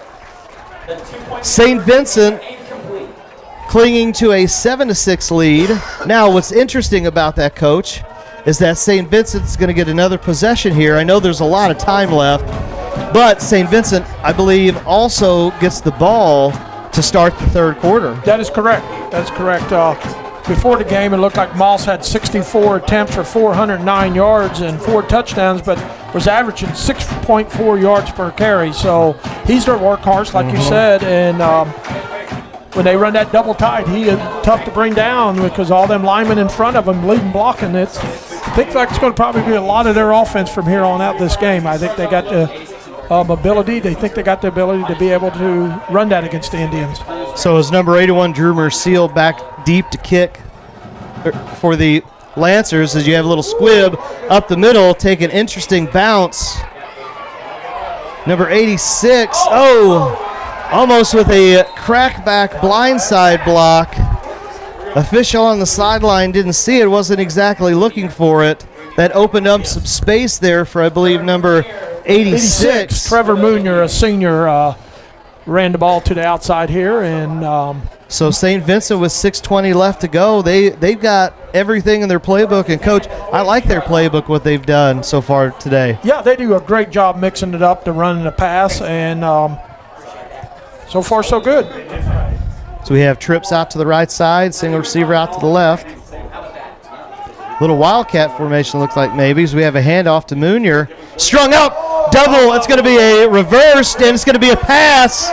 St. Vincent clinging to a 7-6 lead. Now, what's interesting about that, Coach, is that St. Vincent's going to get another possession here. I know there's a lot of time left, but St. Vincent, I believe, also gets the ball to start the third quarter. That is correct. That's correct. Before the game, it looked like Moss had 64 attempts for 409 yards and 4 touchdowns, but was averaging 6.4 yards per carry. So he's their workhorse, like you said, and when they run that double tight, he is tough to bring down because all them linemen in front of him leading blocking. I think that's going to probably be a lot of their offense from here on out this game. I think they got the ability. They think they got the ability to be able to run that against the Indians. So is number 81, Drew Merciel, back deep to kick for the Lancers as you have a little squib up the middle, take an interesting bounce. Number 86, almost with a crackback blindside block. Official on the sideline didn't see it, wasn't exactly looking for it. That opened up some space there for, I believe, number 86. Trevor Moonier, a senior, ran the ball to the outside here. And so St. Vincent with 6:20 left to go. They've got everything in their playbook. And, Coach, I like their playbook, what they've done so far today. Yeah, they do a great job mixing it up, the run and the pass. And so far, so good. So we have trips out to the right side, single receiver out to the left. Little wildcat formation looks like maybe. So we have a handoff to Moonier. Strung out, double. It's going to be a reversed, and it's going to be a pass.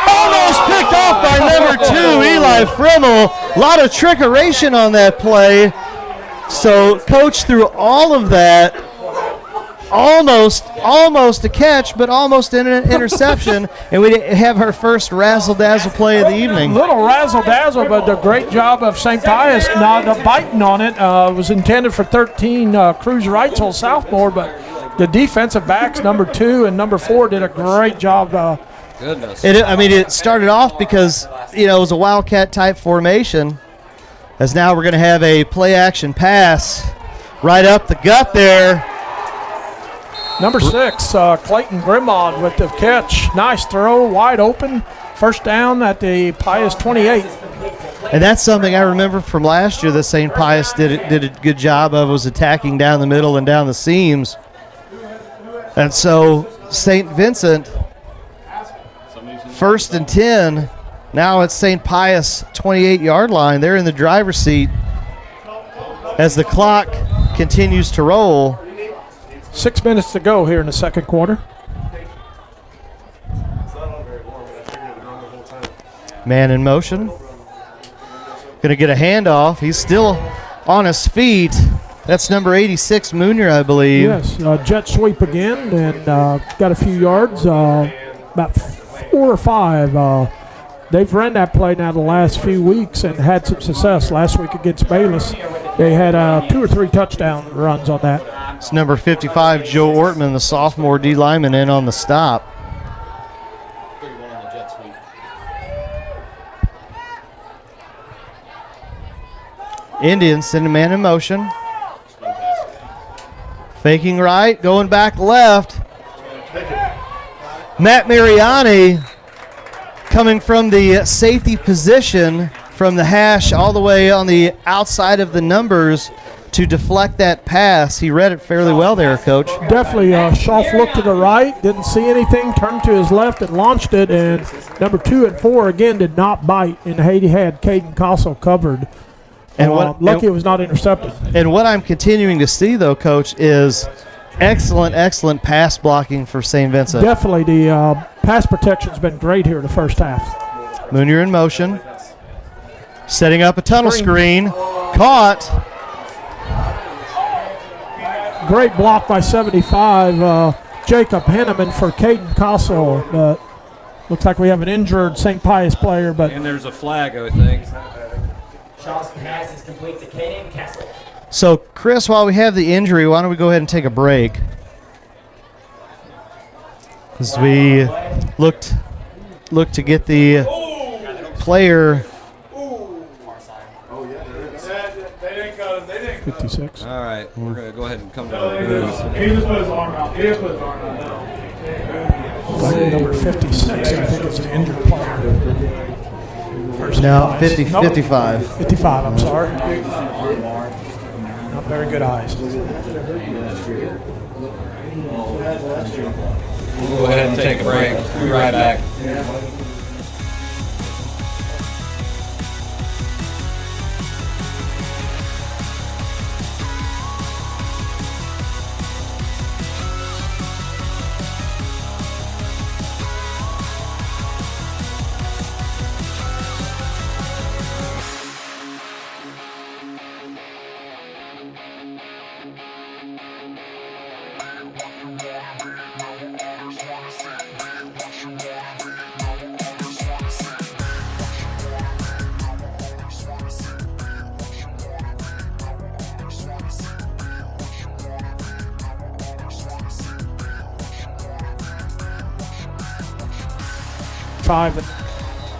Almost picked off by number 2, Eli Frimmel. A lot of trickeration on that play. So, Coach, through all of that, almost a catch, but almost an interception, and we have our first razzle-dazzle play of the evening. Little razzle-dazzle, but a great job of St. Pius not biting on it. Was intended for 13 Cruz Reitzel sophomore, but the defensive backs, number 2 and number 4, did a great job. Goodness. It started off because, it was a wildcat-type formation, as now we're going to have a play-action pass right up the gut there. Number 6, Clayton Grimaud with the catch. Nice throw, wide open. First down at the Pius 28. And that's something I remember from last year that St. Pius did a good job of, was attacking down the middle and down the seams. And so St. Vincent, 1st and 10. Now it's St. Pius 28-yard line. They're in the driver's seat as the clock continues to roll. 6 minutes to go here in the second quarter. Man in motion. Going to get a handoff. He's still on his feet. That's number 86, Moonier, I believe. Yes, jet sweep again, and got a few yards, about 4 or 5. They've run that play now the last few weeks and had some success. Last week against Bayless, they had 2 or 3 touchdown runs on that. It's number 55, Joe Ortman, the sophomore D lineman, in on the stop. Indians send a man in motion. Faking right, going back left. Matt Mariani coming from the safety position from the hash all the way on the outside of the numbers to deflect that pass. He read it fairly well there, Coach. Definitely. Schaff looked to the right, didn't see anything, turned to his left and launched it, and number 2 and 4 again did not bite, and Haiti had Caden Castle covered. And lucky it was not intercepted. And what I'm continuing to see, though, Coach, is excellent pass blocking for St. Vincent. Definitely. The pass protection's been great here in the first half. Moonier in motion. Setting up a tunnel screen. Caught. Great block by 75, Jacob Henneman for Caden Castle. But looks like we have an injured St. Pius player. And there's a flag, I think. Shaw's pass is complete to Caden Castle. So, Chris, while we have the injury, why don't we go ahead and take a break? As we look to get the player. They didn't cut him. They didn't. 56. All right, we're going to go ahead and come to the He booth. just put his arm out. He just put his arm out. Number 56, I think, is an injured player. First No, eyes. 50, Nope. 55. 55, I'm sorry. Not very good eyes. We'll go ahead and take a break. We'll be right back.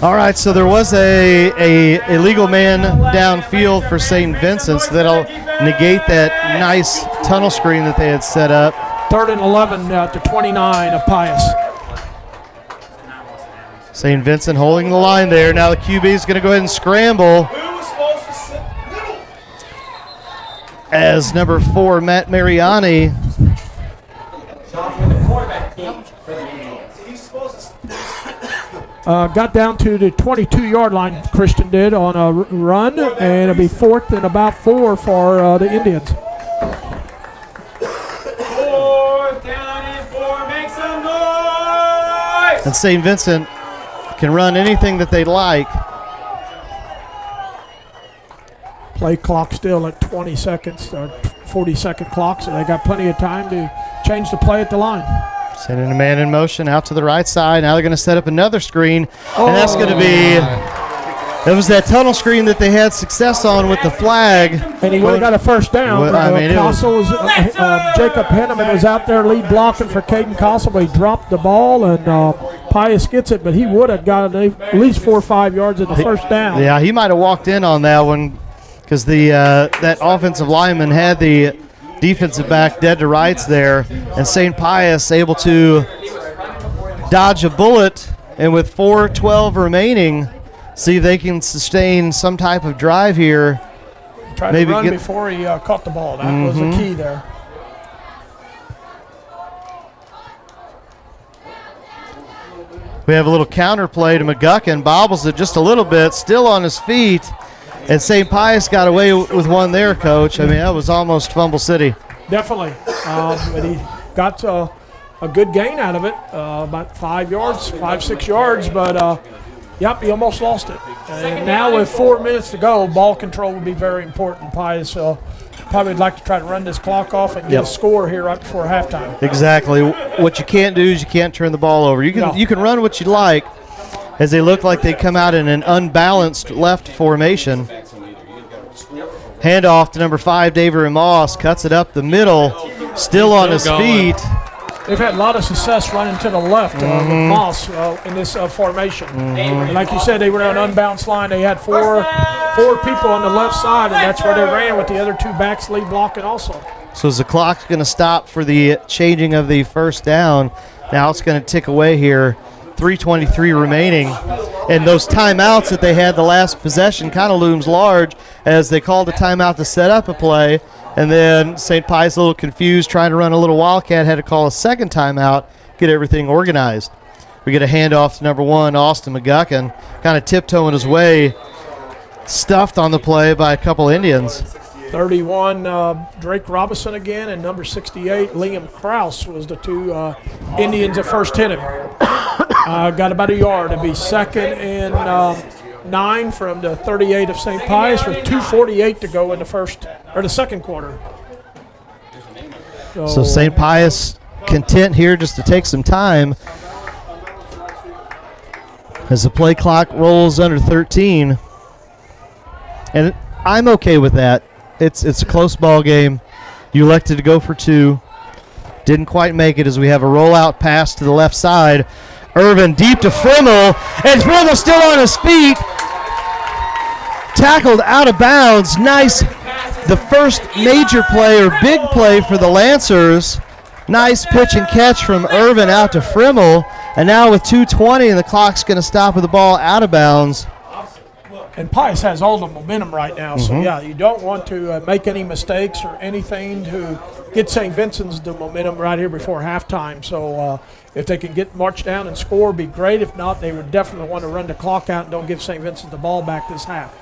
All right, so there was a illegal man downfield for St. Vincent's. That'll negate that nice tunnel screen that they had set up. 3rd and 11 to 29 of Pius. St. Vincent holding the line there. Now the QB is going to go ahead and scramble Who was supposed to sit middle? as number 4, Matt Mariani. The quarterback team for the Indians. He's supposed to. Got down to the 22-yard line, Christian did, on a run, and it'll be 4th and about 4 for the Indians. 4th down and 4. Make some noise. And St. Vincent can run anything that they like. Play clock still at 20 seconds, or 40-second clock, so they got plenty of time to change the play at the line. Sending a man in motion out to the right side. Now they're going to set up another screen, and that's going to be it was that tunnel screen that they had success on with the flag. And he would have got a first down. Well, I mean, it was- Jacob Henneman was out there lead blocking for Caden Castle, but he dropped the ball, and Pius gets it, but he would have got at least 4 or 5 yards at the first down. Yeah, he might have walked in on that one because the that offensive lineman had the defensive back dead to rights there, and St. Pius able to dodge a bullet, and with 4:12 remaining, see if they can sustain some type of drive here. Tried maybe to run get- before he caught the ball. That was the key there. We have a little counter play to McGuckin, bobbles it just a little bit, still on his feet, and St. Pius got away with one there, Coach. I mean, that was almost Fumble City. Definitely. But he got a good gain out of it, about 5 yards, 5-6 yards, but yep, he almost lost it. And now with 4 minutes to go, ball control would be very important. Pius probably would like to try to run this clock off and get Yep. a score here right before halftime. Exactly. What you can't do is you can't turn the ball over. You can No. you can run what you like, as they look like they come out in an unbalanced left formation. Handoff to number 5, David Moss, cuts it up the middle, still on his going. feet. They've had a lot of success running to the left with Moss in this formation. And like you said, they were on an unbalanced line. They had four people on the left side, and that's where they ran with the other 2 backs lead blocking also. So is the clock going to stop for the changing of the first down? Now it's going to tick away here. 3:23 remaining. And those timeouts that they had the last possession kind of looms large, as they called a timeout to set up a play. And then St. Pius, a little confused, trying to run a little wildcat, had to call a second timeout, get everything organized. We get a handoff to number 1, Austin McGuckin, kind of tiptoeing his way, stuffed on the play by a couple Indians. 31, Drake Robinson again, and number 68, Liam Krause, was the 2 Indians that first hit him. Got about a yard. It'd be 2nd and 9 from the 38 of St. Pius with 2:48 to go in the second quarter. So St. Pius content here just to take some time as the play clock rolls under 13. And I'm okay with that. It's a close ball game. You elected to go for 2. Didn't quite make it as we have a rollout pass to the left side. Irvin deep to Frimmel, and Frimmel still on his feet. Tackled out of bounds. Nice. The first major play or big play for the Lancers. Nice pitch and catch from Irvin out to Frimmel. And now with 2:20 and the clock's going to stop with the ball out of bounds. And Pius has all the momentum right now. So, yeah, you don't want to make any mistakes or anything to get St. Vincent's the momentum right here before halftime. So, if they can get march down and score, it'd be great. If not, they would definitely want to run the clock out and don't give St. Vincent the ball back this half.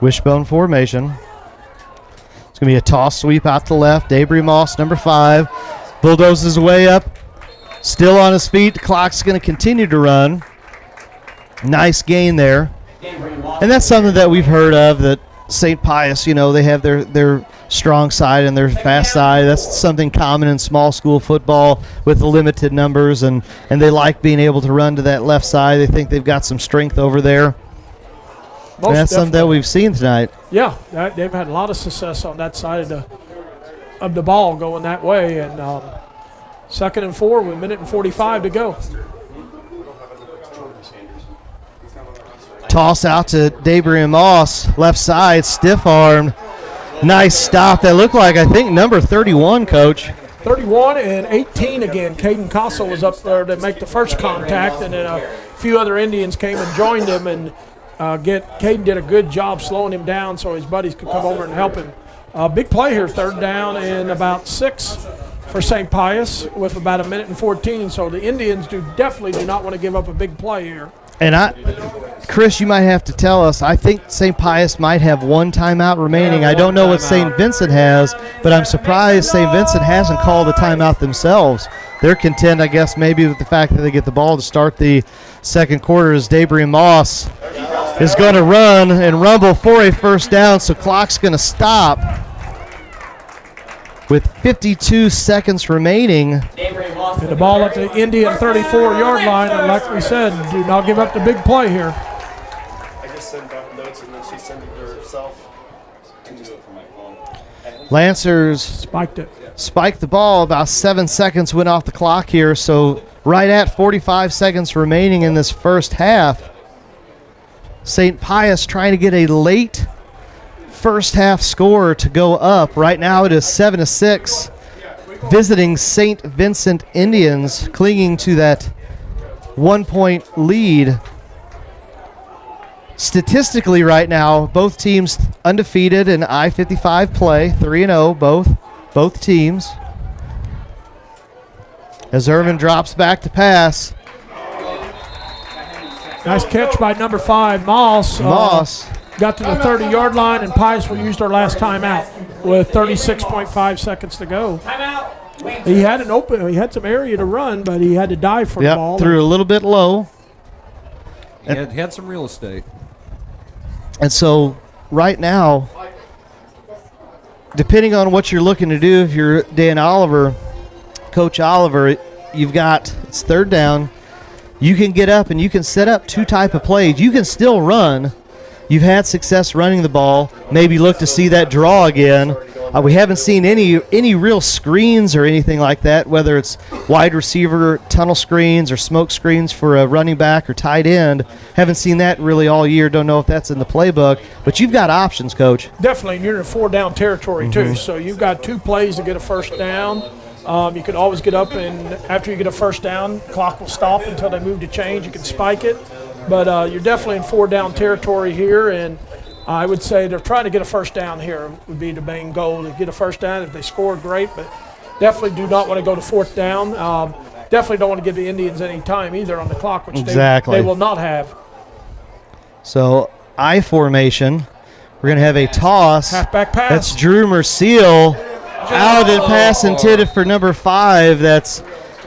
Wishbone formation. It's going to be a toss sweep out to left. Debris Moss, number 5. Bulldozes his way up. Still on his feet. The clock's going to continue to run. Nice gain there. And that's something that we've heard of, that St. Pius, you know, they have their strong side and their fast side. That's something common in small school football with the limited numbers, and they like being able to run to that left side. They think they've got some strength over there. And that's something that we've seen tonight. Yeah, they've had a lot of success on that side of the ball going that way. And 2nd and 4 with 1:45 to go. Toss out to Debris Moss, left side, stiff-armed. Nice stop. That looked like, I think, number 31, Coach. 31 and 18 again. Caden Castle was up there to make the first contact, and then a few other Indians came and joined him, and Caden did a good job slowing him down so his buddies could come over and help him. Big play here, 3rd down and about 6 for St. Pius with about 1:14. So the Indians definitely do not want to give up a big play here. And Chris, you might have to tell us, I think St. Pius might have one timeout remaining. I don't know what St. Vincent has, but I'm surprised St. Vincent hasn't called a timeout themselves. They're content, I guess, maybe with the fact that they get the ball to start the second quarter, as Debris Moss is going to run and rumble for a first down, so clock's going to stop with 52 seconds remaining. And the ball at the Indian 34-yard line, and like we said, do not give up the big play here. I just sent back notes and then she sent it to herself. Lancers spiked the ball. About 7 seconds went off the clock here, so right at 45 seconds remaining in this first half. St. Pius trying to get a late first half score to go up. Right now it is 7-6. Visiting St. Vincent Indians, clinging to that 1-point lead. Statistically right now, both teams undefeated in I-55 play, 3-0 both teams. As Irvin drops back to pass. Nice catch by number 5, Moss. Got to the 30-yard line, and Pius will use their last timeout with 36.5 seconds to go. He had some area to run, but he had to dive for the ball. Threw a little bit low. He had some real estate. And so right now, depending on what you're looking to do, if you're Dan Oliver, Coach Oliver, it's 3rd down. You can get up and you can set up 2 type of plays. You can still run. You've had success running the ball. Maybe look to see that draw again. We haven't seen any real screens or anything like that, whether it's wide receiver tunnel screens or smoke screens for a running back or tight end. Haven't seen that really all year. Don't know if that's in the playbook. But you've got options, Coach. Definitely, and you're in 4-down territory too. So you've got 2 plays to get a first down. You can always get up, and after you get a first down, clock will stop until they move to change. You can spike it. But you're definitely in 4-down territory here, and I would say they're trying to get a first down here would be the main goal, to get a first down. If they score, great, but definitely do not want to go to 4th down. Definitely don't want to give the Indians any time either on the clock, which they will not have. So I formation, we're going to have a toss. Halfback pass. That's Drew Merciel. Out and pass intended for number 5. That's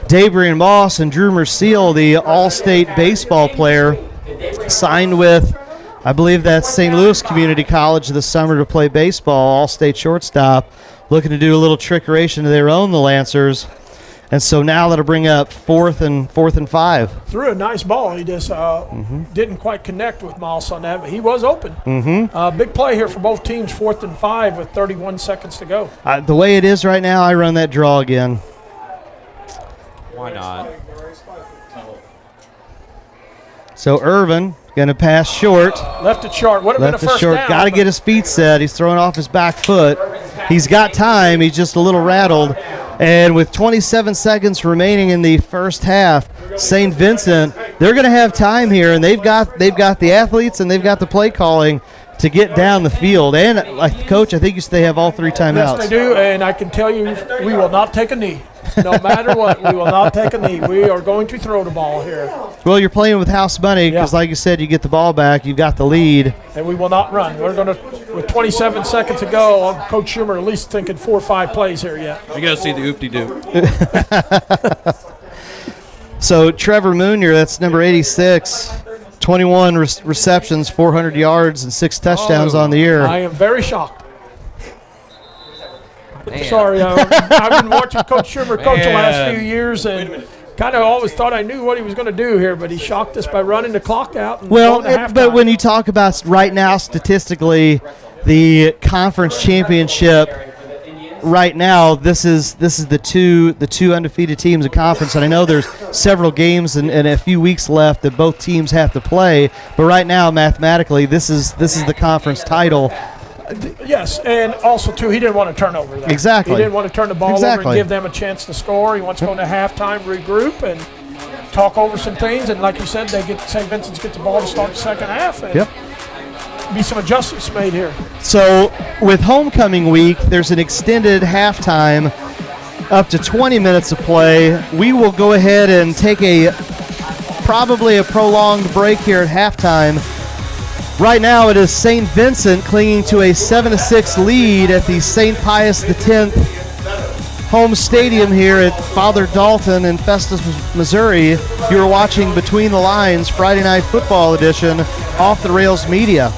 Debris Moss, and Drew Merciel, the All-State baseball player, signed with, I believe that's St. Louis Community College this summer to play baseball, All-State shortstop, looking to do a little trickeration of their own, the Lancers. And so now that'll bring up fourth and 5. Threw a nice ball. He just didn't quite connect with Moss on that, but he was open. Big play here for both teams, 4th and 5 with 31 seconds to go. The way it is right now, I run that draw again. Why not? So Irvin going to pass short. Left it short. Would have been a Left it first short. down. Got to get his feet set. He's throwing off his back foot. He's got time. He's just a little rattled. And with 27 seconds remaining in the first half, St. Vincent, they're going to have time here, and they've got the athletes and they've got the play calling to get down the field. And, Coach, I think you said they have all 3 timeouts. Yes, they do, and I can tell you we will not take a knee. No matter what, we will not take a knee. We are going to throw the ball here. Well, you're playing with house money because, like you said, you get the ball back. You've got the lead. And we will not run. We're going to, with 27 seconds to go, Coach Schumer at least thinking 4 or 5 plays here yet. You got to see the oopty-doo. So Trevor Moonier, that's number 86, 21 receptions, 400 yards, and 6 touchdowns on the year. I am very shocked. Man. Sorry, I've been watching Coach Schumer coach the last few years, and kind of always thought I knew what he was going to do here, but he shocked us by running the clock out. And Well, going to halftime. but when you talk about right now statistically, the conference championship. Right now, this is the two undefeated teams in conference, and I know there's several games and a few weeks left that both teams have to play. But right now, mathematically, this is the conference title. Yes, and also, too, he didn't want to turn over there. Exactly. He didn't want to turn the ball over Exactly. and give them a chance to score. He wants to go into halftime, regroup, and talk over some things. And like you said, St. Vincent's get the ball to start the second half. And Yep. be some adjustments made here. So with homecoming week, there's an extended halftime, up to 20 minutes of play. We will go ahead and take probably a prolonged break here at halftime. Right now it is St. Vincent clinging to a 7-6 lead at the St. Pius X home stadium here at Father Dalton in Festus, Missouri. You're watching Between the Lines Friday Night Football Edition, Off the Rails Media.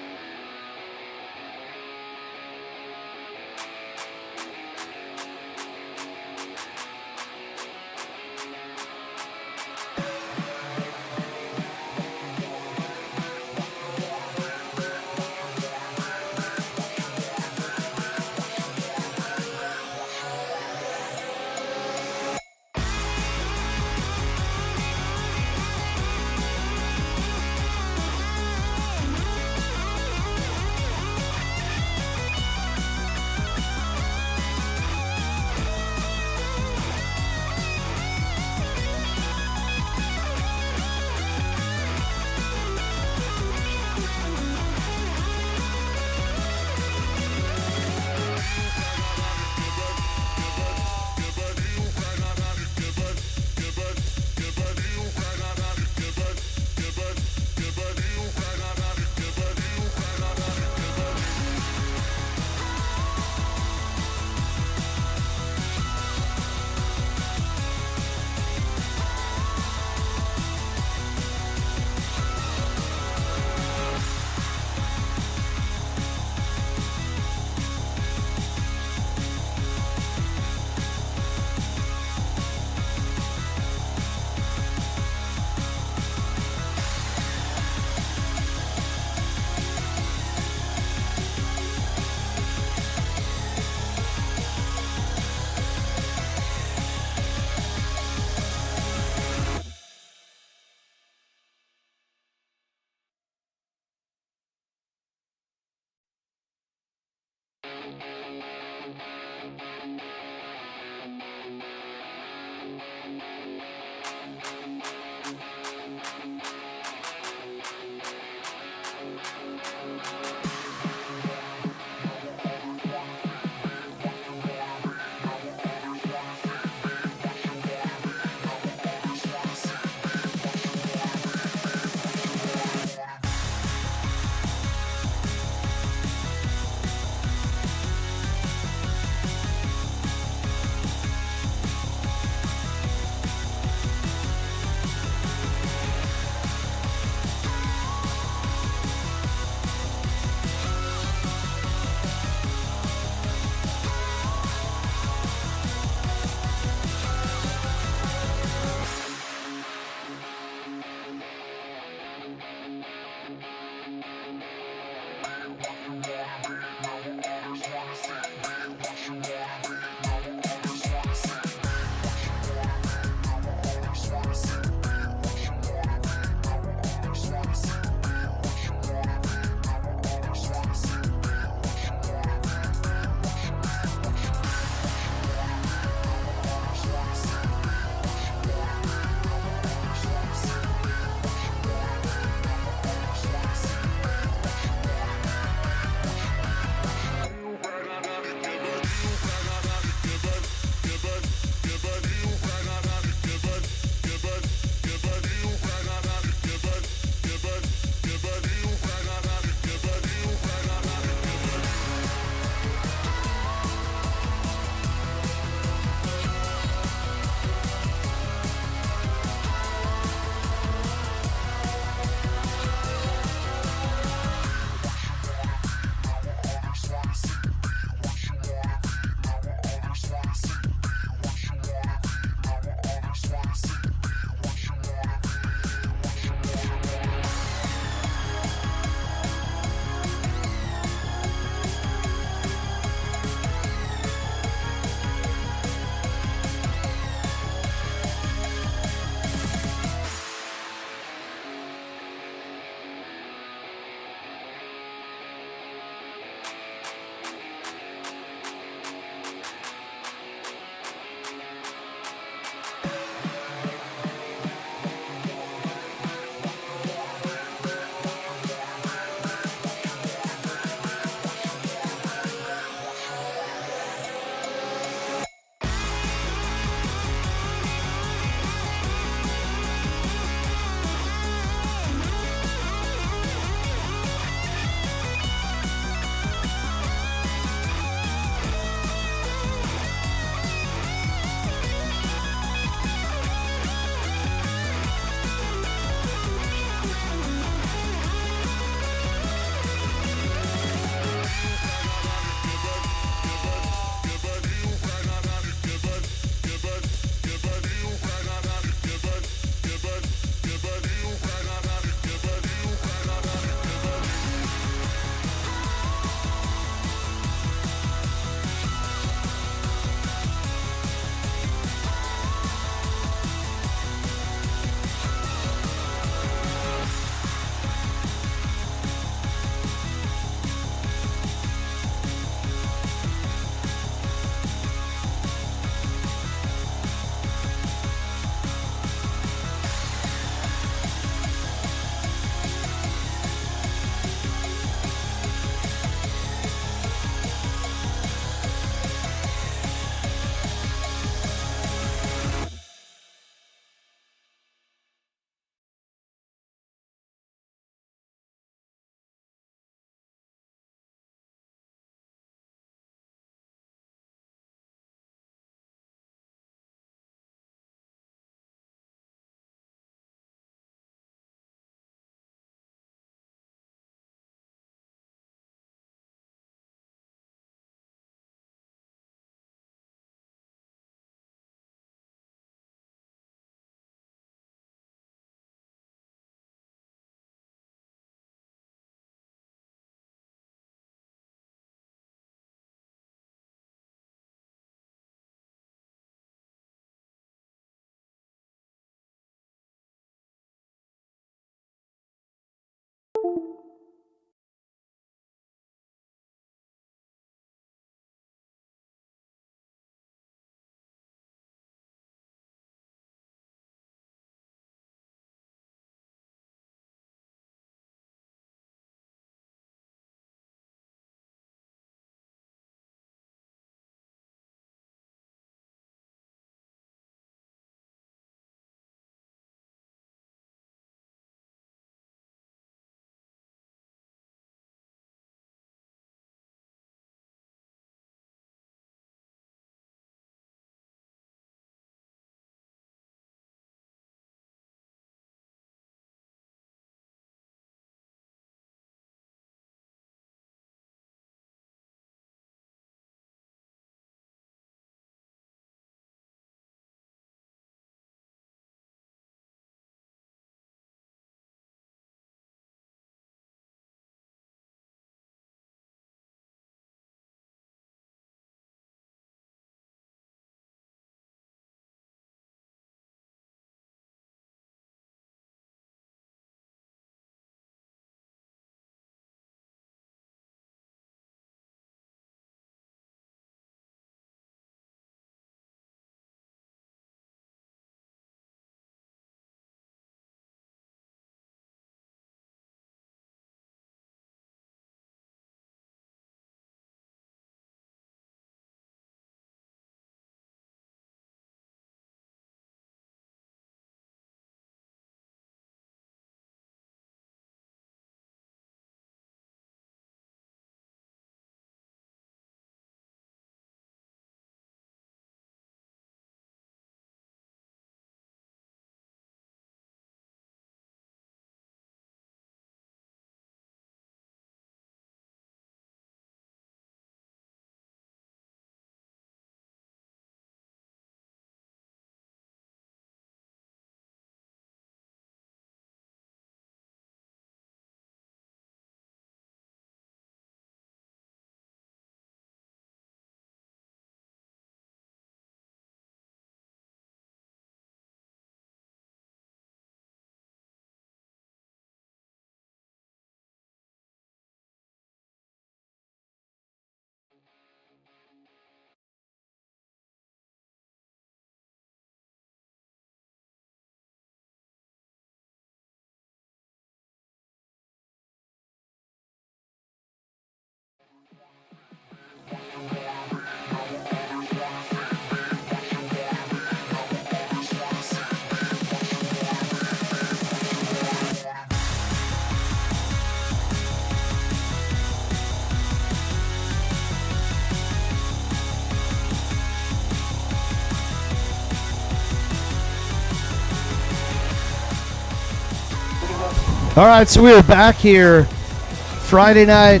All right, so we are back here. Friday night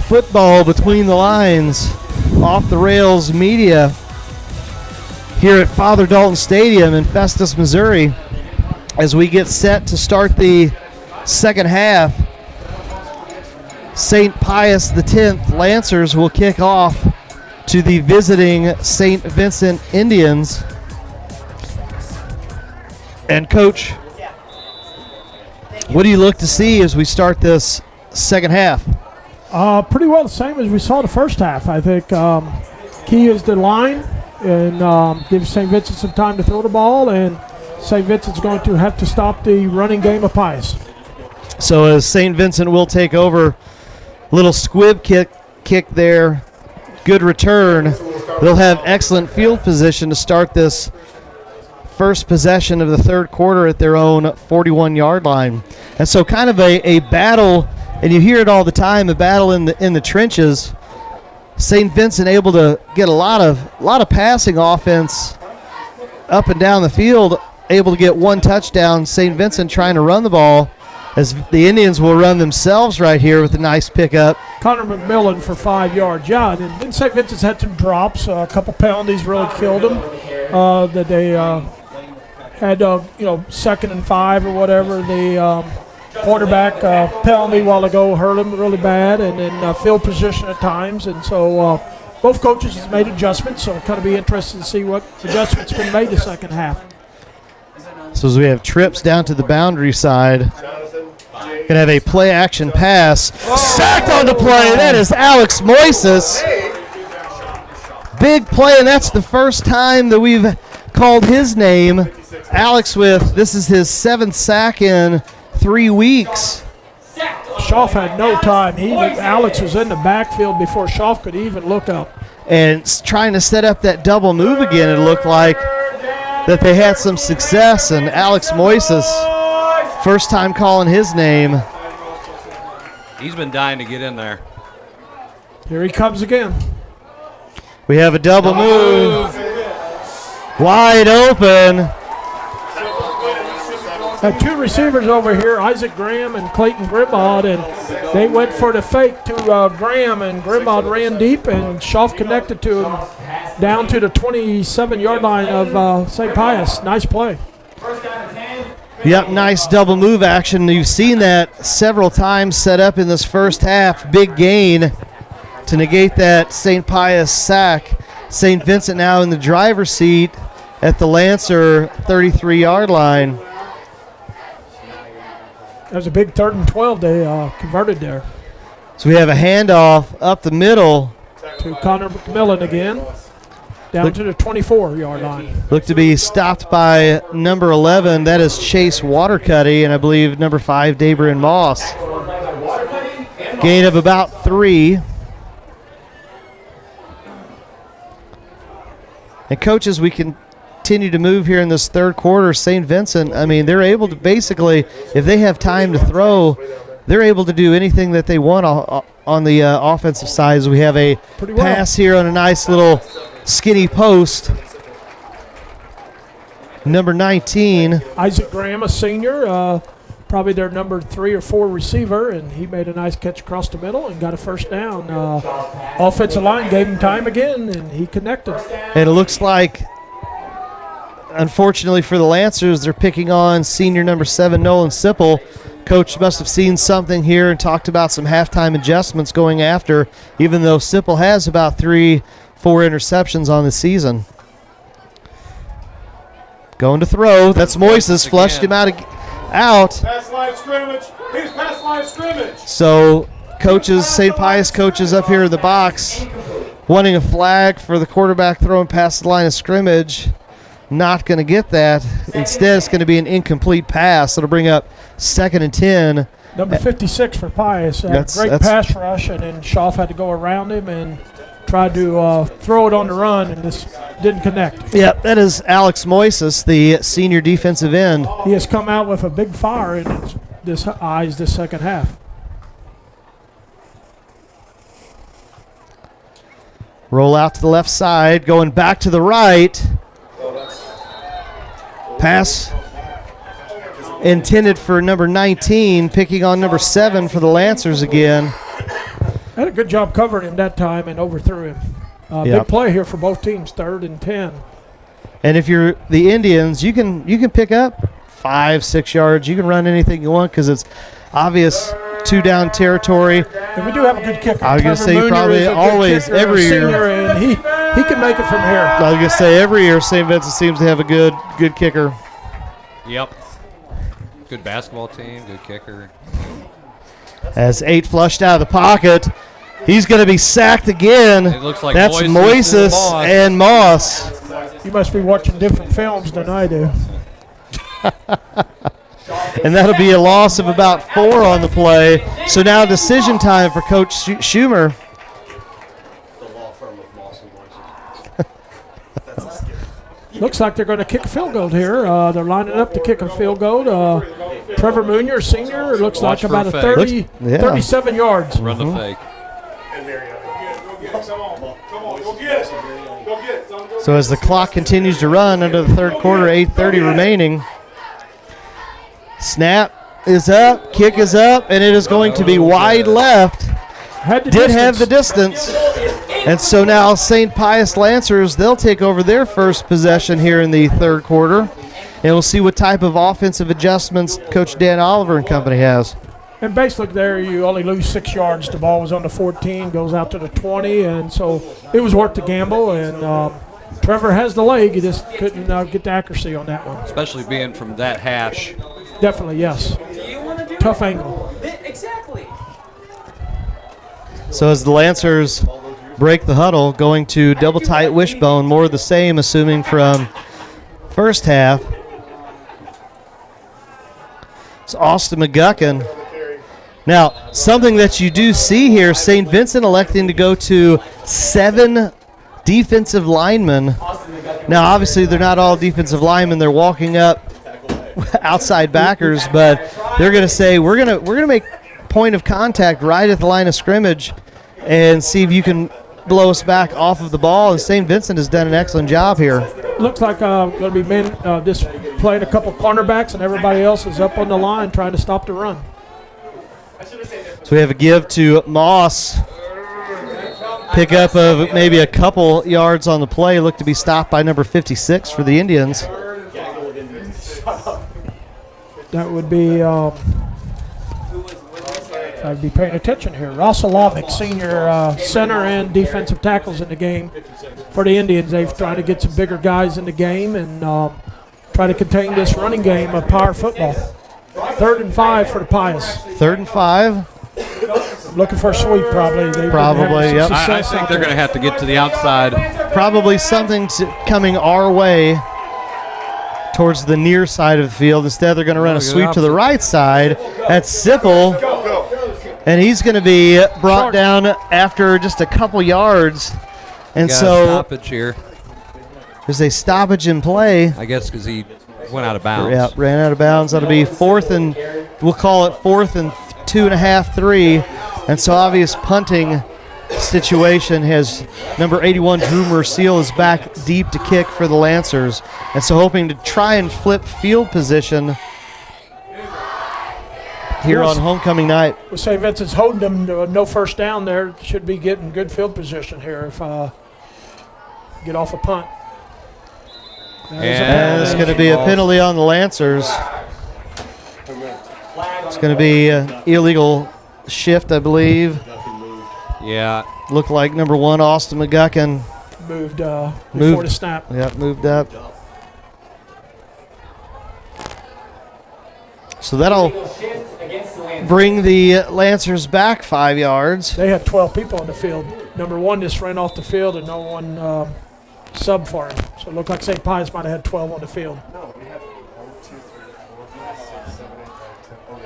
football between the lines. Off the Rails Media here at Father Dalton Stadium in Festus, Missouri, as we get set to start the second half. St. Pius X Lancers will kick off to the visiting St. Vincent Indians. And Coach, what do you look to see as we start this second half? Pretty well the same as we saw the first half. I think key is the line and give St. Vincent some time to throw the ball, and St. Vincent's going to have to stop the running game of Pius. So as St. Vincent will take over, little squib kick there, good return. They'll have excellent field position to start this first possession of the third quarter at their own 41-yard line. And so kind of a battle, and you hear it all the time, a battle in the trenches. St. Vincent able to get a lot of passing offense up and down the field, able to get one touchdown. St. Vincent trying to run the ball, as the Indians will run themselves right here with a nice pickup. Connor McMillan for 5 yards. Yeah, and then St. Vincent's had some drops. A couple penalties really killed them. That they had, 2nd and 5 or whatever. The quarterback penalty a while ago hurt them really bad, and then field position at times. And so both coaches have made adjustments, so it'll kind of be interesting to see what adjustments been made the second half. So as we have trips down to the boundary side, gonna have a play action pass. Sacked on the play. That is Alex Moises. Big play, and that's the first time that we've called his name. Alex this is his 7th sack in 3 weeks. Schaff had no time. Alex was in the backfield before Schaff could even look up. And trying to set up that double move again, it looked like that they had some success, and Alex Moises, first time calling his name. He's been dying to get in there. Here he comes again. We have a double move. Wide open. Had 2 receivers over here, Isaac Graham and Clayton Grimaud, and they went for the fake to Graham, and Grimaud ran deep, and Schaff connected to him down to the 27-yard line of St. Pius. Nice play. Yep, nice double move action. You've seen that several times set up in this first half. Big gain to negate that St. Pius sack. St. Vincent now in the driver's seat at the Lancer 33-yard line. That was a big 3rd and 12 they converted there. So we have a handoff up the middle to Connor McMillan again, down to the 24-yard line. Look to be stopped by number 11. That is Chase Watercutty, and I believe number 5, Dabrian Moss. Gain of about 3. And coaches, we continue to move here in this third quarter. St. Vincent, I mean, they're able to basically, if they have time to throw, they're able to do anything that they want on the offensive side. As we have a pass here on a nice little skinny post. Number 19. Isaac Graham, a senior, probably their number 3 or 4 receiver, and he made a nice catch across the middle and got a first down. Offensive line gave him time again, and he connected. And it looks like, unfortunately for the Lancers, they're picking on senior number 7, Nolan Sipple. Coach must have seen something here and talked about some halftime adjustments going after, even though Sipple has about 3-4 interceptions on the season. Going to throw. That's Moises. Flushed him out. Pass line scrimmage. He's pass line scrimmage. So coaches, St. Pius coaches up here in the box wanting a flag for the quarterback throwing past the line of scrimmage. Not going to get that. Instead, it's going to be an incomplete pass. It'll bring up 2nd and 10. Number 56 for Pius. Great pass rush, and then Schaff had to go around him and tried to throw it on the run, and this didn't connect. Yep, that is Alex Moises, the senior defensive end. He has come out with a big fire in this second half. Roll out to the left side, going back to the right. Pass intended for number 19, picking on number 7 for the Lancers again. Had a good job covering him that time and overthrew him. Yep. Big play here for both teams, 3rd and 10. And if you're the Indians, you can pick up 5-6 yards. You can run anything you want because it's obvious 2-down territory. And we do have a good kicker. I was going to say Munoz probably is a good always kicker, every a year. senior, and he can make it from here. I was going to say every year St. Vincent seems to have a good kicker. Yep. Good basketball team, good kicker. As 8 flushed out of the pocket, he's going to be sacked again. It looks like that's Moises Moises and Moss. You must be watching different films than I do. And that'll be a loss of about 4 on the play. So now decision time for Coach Schumer. Looks like they're going to kick a field goal here. They're lining up to kick a field goal. Trevor Munoz, senior, it looks Watch like for about a a fake. 37 yards. Run the fake. Come on, go get it. Go get it. So as the clock continues to run into the 3rd quarter, 8:30 remaining. Snap is up, kick is up, and it is going to be wide left. Did have the distance. And so now St. Pius Lancers, they'll take over their first possession here in the 3rd quarter. And we'll see what type of offensive adjustments Coach Dan Oliver and company has. And basically there you only lose 6 yards. The ball was on the 14, goes out to the 20, and so it was worth the gamble. And Trevor has the leg. He just couldn't get the accuracy on that one. Especially being from that hash. Definitely, yes. Tough angle. Exactly. So as the Lancers break the huddle, going to double tight wishbone, more of the same, assuming from first half. It's Austin McGuckin. Now, something that you do see here, St. Vincent electing to go to 7 defensive linemen. Now, obviously, they're not all defensive linemen. They're walking up outside backers, but they're going to say, we're going to make point of contact right at the line of scrimmage and see if you can blow us back off of the ball. And St. Vincent has done an excellent job here. Looks like going to be this playing a couple cornerbacks, and everybody else is up on the line trying to stop the run. So we have a give to Moss. Pickup of maybe a couple yards on the play. Looked to be stopped by number 56 for the Indians. That would be, I'd be paying attention here. Rosalovic, senior center and defensive tackles in the game for the Indians. They've tried to get some bigger guys in the game and try to contain this running game of power football. 3rd and 5 for the Pius. 3rd and 5. Looking for a sweep, probably. Yep. I think they're going to have to get to the outside. Probably something coming our way towards the near side of the field. Instead, they're going to run a sweep to the right side. That's Sipple. And he's going to be brought down after just a couple yards. And so stoppage here. There's a stoppage in play. I guess because he went out of bounds. Yeah, ran out of bounds. That'll be 4th and, we'll call it 4th and 2.5, 3. And so obvious punting situation has number 81, Drew Merciel, is back deep to kick for the Lancers. And so hoping to try and flip field position here on homecoming night. We'll say Vincent's holding them to no first down there. Should be getting good field position here if get off a punt. And it's going to be a penalty on the Lancers. It's going to be an illegal shift, I believe. Yeah. Looked like number 1, Austin McGuckin. Moved before the snap. Yep, moved up. So that'll bring the Lancers back 5 yards. They had 12 people on the field. Number 1 just ran off the field and no one subbed for him. So it looked like St. Pius might have had 12 on the field. No, we have 1, 2, 3, 4, 5, 6, 7, 8, 9,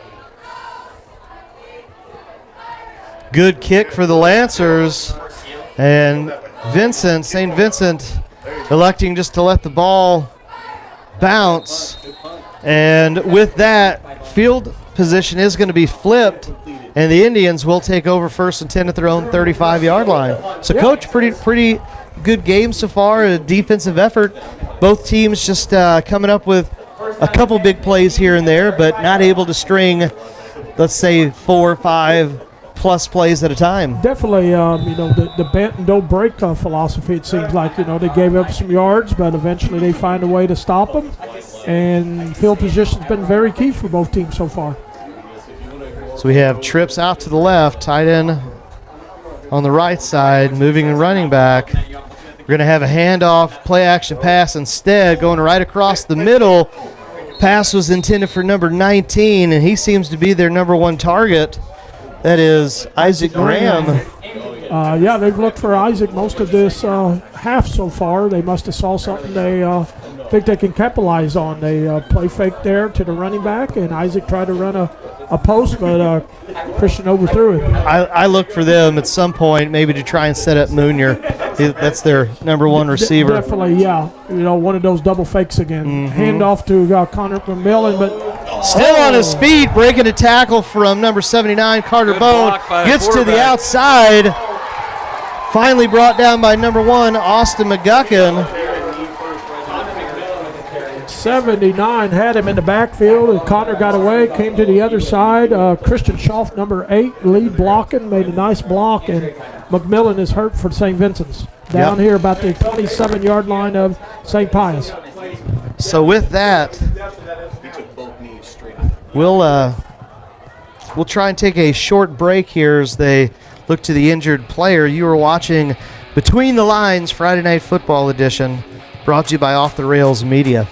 10. Good kick for the Lancers. And St. Vincent, electing just to let the ball bounce. And with that, field position is going to be flipped, and the Indians will take over 1st and 10 at their own 35-yard line. So, Coach, pretty good game so far, a defensive effort. Both teams just coming up with a couple big plays here and there, but not able to string, let's say, 4 or 5 plus plays at a time. Definitely, the bent and don't break philosophy, it seems like. They gave up some yards, but eventually they find a way to stop them. And field position's been very key for both teams so far. So we have trips out to the left, tight end on the right side, moving and running back. We're going to have a handoff, play action pass instead, going right across the middle. Pass was intended for number 19, and he seems to be their number 1 target. That is Isaac Graham. They've looked for Isaac most of this half so far. They must have saw something they think they can capitalize on. They play fake there to the running back, and Isaac tried to run a post, but Christian overthrew it. I look for them at some point maybe to try and set up Moonier. That's their number 1 receiver. Definitely, yeah. One of those double fakes again. Handoff to Connor McMillan, but still on his feet, breaking a tackle from number 79, Carter Bone. Gets to the outside. Finally brought down by number 1, Austin McGuckin. 79 had him in the backfield, and Connor got away, came to the other side. Christian Schaff, number 8, lead blocking, made a nice block, and McMillan is hurt for St. Vincent's. Down here about the 27-yard line of St. Pius. So with that, we'll try and take a short break here as they look to the injured player. You are watching Between the Lines Friday Night Football Edition, brought to you by Off the Rails Media.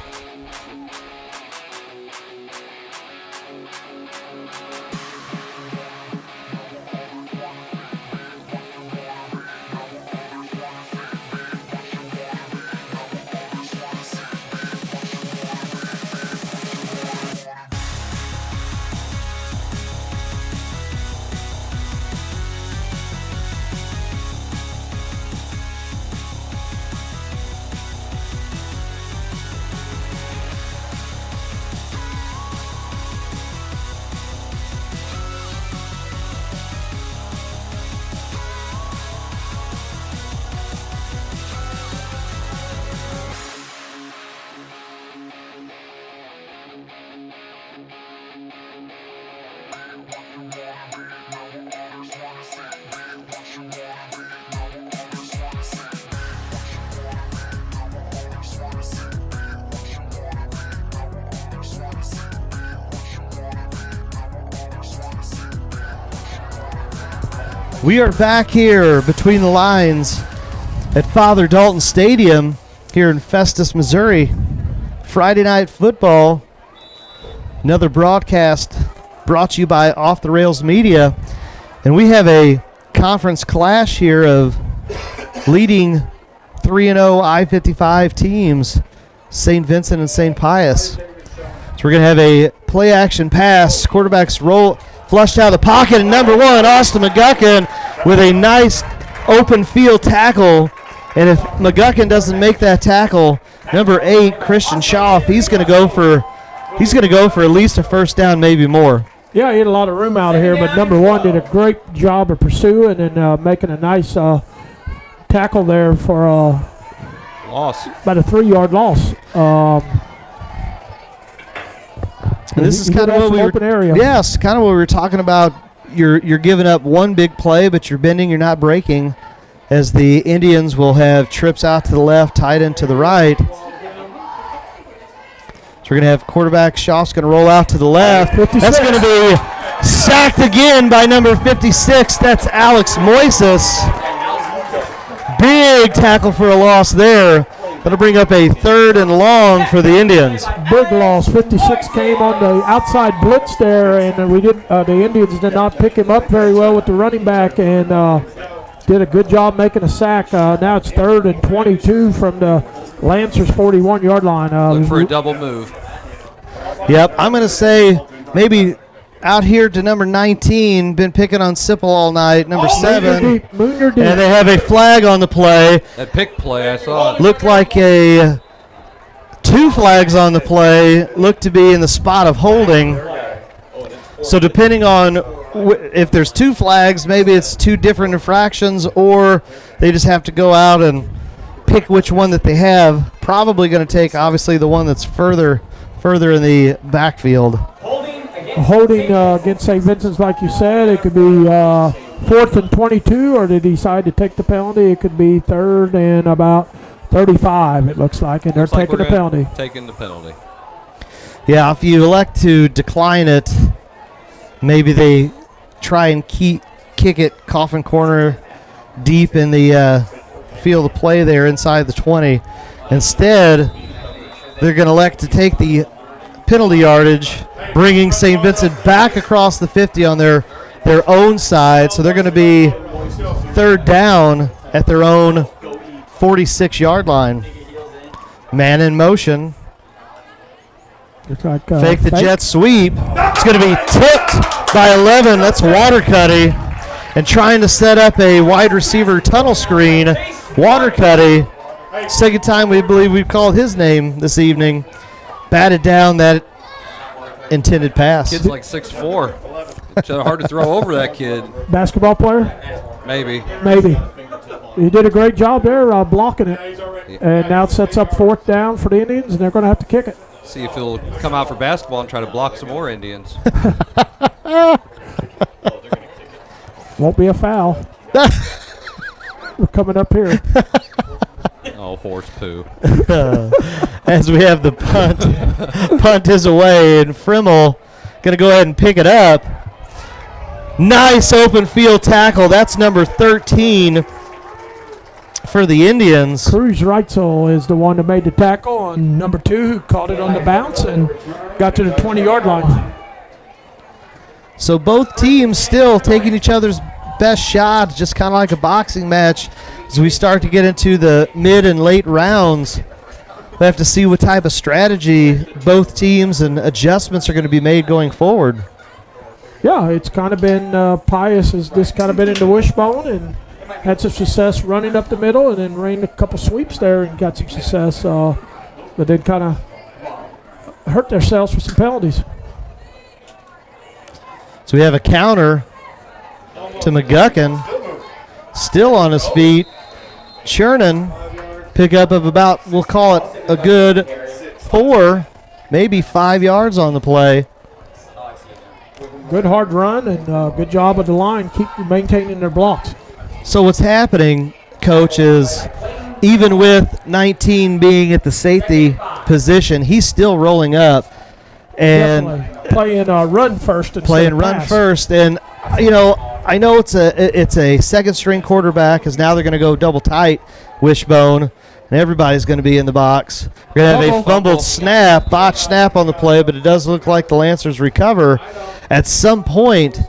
We are back here between the lines at Father Dalton Stadium here in Festus, Missouri. Friday Night Football. Another broadcast brought to you by Off the Rails Media. And we have a conference clash here of leading 3-0 I-55 teams, St. Vincent and St. Pius. So we're going to have a play action pass. Quarterbacks roll flushed out of the pocket, and number 1, Austin McGuckin, with a nice open field tackle. And if McGuckin doesn't make that tackle, number 8, Christian Schaff, he's going to go for at least a first down, maybe more. Yeah, he had a lot of room out of here, but number 1 did a great job of pursuing and making a nice tackle there for loss. About a 3-yard loss. And this is kind of what we were. Yes, kind of what we were talking about. You're giving up one big play, but you're bending, you're not breaking. As the Indians will have trips out to the left, tight end to the right. So we're going to have quarterback Schaff's going to roll out to the left. 56. That's going to be sacked again by number 56. That's Alex Moises. Big tackle for a loss there. That'll bring up a 3rd and long for the Indians. Big loss. 56 came on the outside blitz there, and the Indians did not pick him up very well with the running back, and did a good job making a sack. Now it's 3rd and 22 from the Lancers 41-yard line. Look for a double move. Yep, I'm going to say maybe out here to number 19, been picking on Sipple all night, number 7. Moonier deep. And they have a flag on the play. That pick play, I saw it. Looked like 2 flags on the play, looked to be in the spot of holding. So depending on if there's 2 flags, maybe it's 2 different infractions, or they just have to go out and pick which one that they have. Probably going to take, obviously, the one that's further further in the backfield. Holding against St. Vincent's, like you said, it could be 4th and 22, or they decide to take the penalty. It could be 3rd and about 35, it looks like, and they're taking the penalty. Taking the penalty. Yeah, if you elect to decline it, maybe they try and kick it coffin corner deep in the field of play there inside the 20. Instead, they're going to elect to take the penalty yardage, bringing St. Vincent back across the 50 on their own side. So they're going to be 3rd down at their own 46-yard line. Man in motion. Like, fake the jet sweep. It's going to be tipped by 11. That's Watercutty. And trying to set up a wide receiver tunnel screen. Watercutty, second time we believe we've called his name this evening, batted down that intended pass. Kid's like 6'4". It's hard to throw over that kid. Basketball player? Maybe. He did a great job there blocking it. And now it sets up 4th down for the Indians, and they're going to have to kick it. See if he'll come out for basketball and try to block some more Indians. Won't be a foul. We're coming up here. Oh, horse poo. As we have the punt. Punt is away, and Frimmel going to go ahead and pick it up. Nice open field tackle. That's number 13 for the Indians. Cruz Reitzel is the one that made the tackle on number 2, who caught it on the bounce and got to the 20-yard line. So both teams still taking each other's best shots, just kind of like a boxing match. As we start to get into the mid and late rounds, we have to see what type of strategy both teams and adjustments are going to be made going forward. Yeah, it's kind of been Pius has just kind of been in the wishbone and had some success running up the middle, and then ran a couple sweeps there and got some success, but then kind of hurt themselves with some penalties. So we have a counter to McGuckin, still on his feet. Chernin, pickup of about, we'll call it a good 4, maybe 5 yards on the play. Good hard run and good job of the line, keep maintaining their blocks. So what's happening, Coach, is even with 19 being at the safety position, he's still rolling up and definitely playing run first. Playing run first, and you know, I know it's a second string quarterback, because now they're going to go double tight wishbone, and everybody's going to be in the box. We're going to have a fumbled snap, botched snap on the play, but it does look like the Lancers recover. At some point,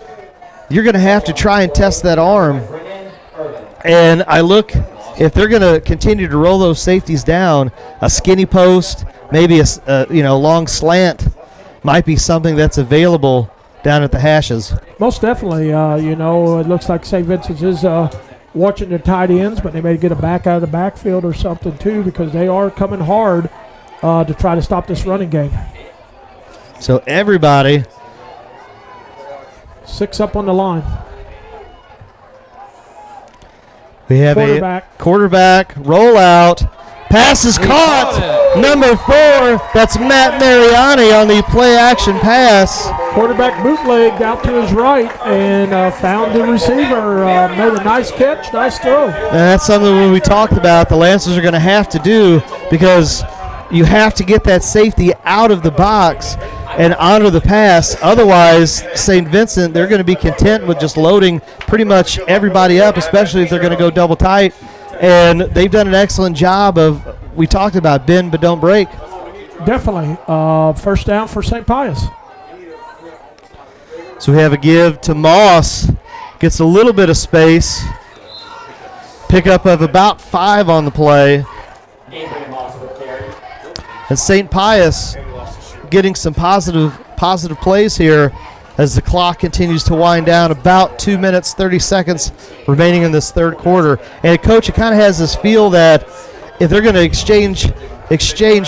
you're going to have to try and test that arm. And I look, if they're going to continue to roll those safeties down, a skinny post, maybe a long slant might be something that's available down at the hashes. Most definitely. It looks like St. Vincent's is watching their tight ends, but they may get a back out of the backfield or something too, because they are coming hard to try to stop this running game. So everybody 6 up on the line. We have a quarterback rollout. Pass is caught. Number 4, that's Matt Mariani on the play action pass. Quarterback bootlegged out to his right and found the receiver. Made a nice catch, nice throw. And that's something we talked about the Lancers are going to have to do, because you have to get that safety out of the box and onto the pass. Otherwise, St. Vincent, they're going to be content with just loading pretty much everybody up, especially if they're going to go double tight. And they've done an excellent job of, we talked about bend but don't break. Definitely. First down for St. Pius. So we have a give to Moss. Gets a little bit of space. Pickup of about 5 on the play. And St. Pius getting some positive plays here as the clock continues to wind down. About 2 minutes, 30 seconds remaining in this third quarter. And Coach, it kind of has this feel that if they're going to exchange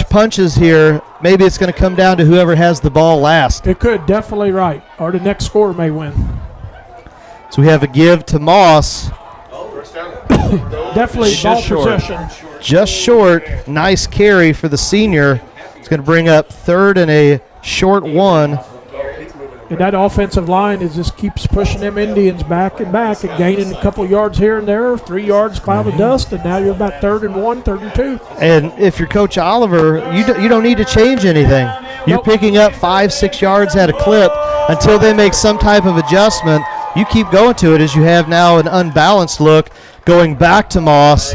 punches here, maybe it's going to come down to whoever has the ball last. It could, definitely right. Or the next scorer may win. So we have a give to Moss. Definitely ball possession. Just short. Nice carry for the senior. It's going to bring up third and a short one. And that offensive line just keeps pushing them Indians back and gaining a couple yards here and there, 3 yards, cloud of dust, and now you're about 3rd and 1, 3rd and 2. And if you're Coach Oliver, you don't need to change anything. You're picking up 5-6 yards at a clip until they make some type of adjustment. You keep going to it as you have now an unbalanced look, going back to Moss,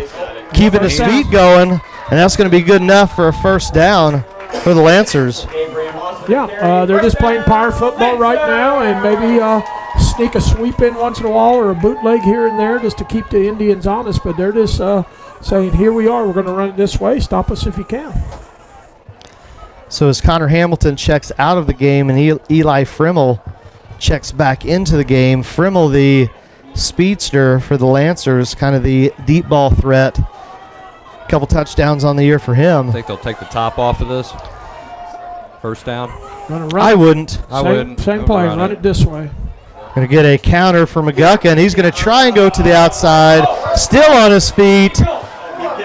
keeping his feet going, and that's going to be good enough for a first down for the Lancers. Yeah, they're just playing power football right now, and maybe sneak a sweep in once in a while or a bootleg here and there just to keep the Indians honest. But they're just saying, here we are, we're going to run it this way. Stop us if you can. So as Connor Hamilton checks out of the game and Eli Frimmel checks back into the game, Frimmel, the speedster for the Lancers, kind of the deep ball threat. A couple touchdowns on the year for him. I think they'll take the top off of this. First down. I wouldn't. Same play. Run it this way. Going to get a counter for McGuckin. He's going to try and go to the outside. Still on his feet.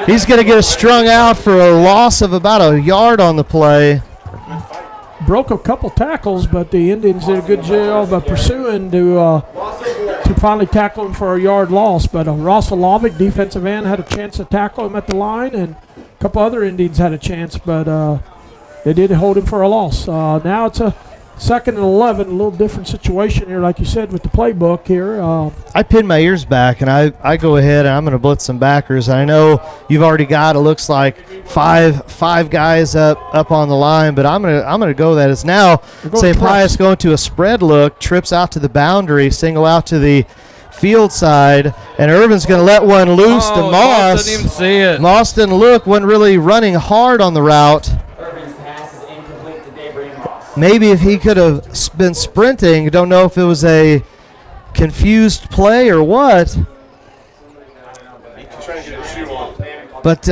He's going to get strung out for a loss of about a yard on the play. Broke a couple tackles, but the Indians did a good job of pursuing to finally tackle him for a yard loss. But Ross Olovic, defensive end, had a chance to tackle him at the line, and a couple other Indians had a chance, but they did hold him for a loss. Now it's a 2nd and 11, a little different situation here, like you said, with the playbook here. I pin my ears back, and I go ahead, and I'm going to blitz some backers. I know you've already got, it looks like, five guys up on the line, but I'm gonna go that. It's now St. Pius going to a spread look, trips out to the boundary, single out to the field side, and Irvin's going to let one loose to Moss. Didn't even see it. Moss didn't look, wasn't really running hard on the route. Maybe if he could have been sprinting, don't know if it was a confused play or what. But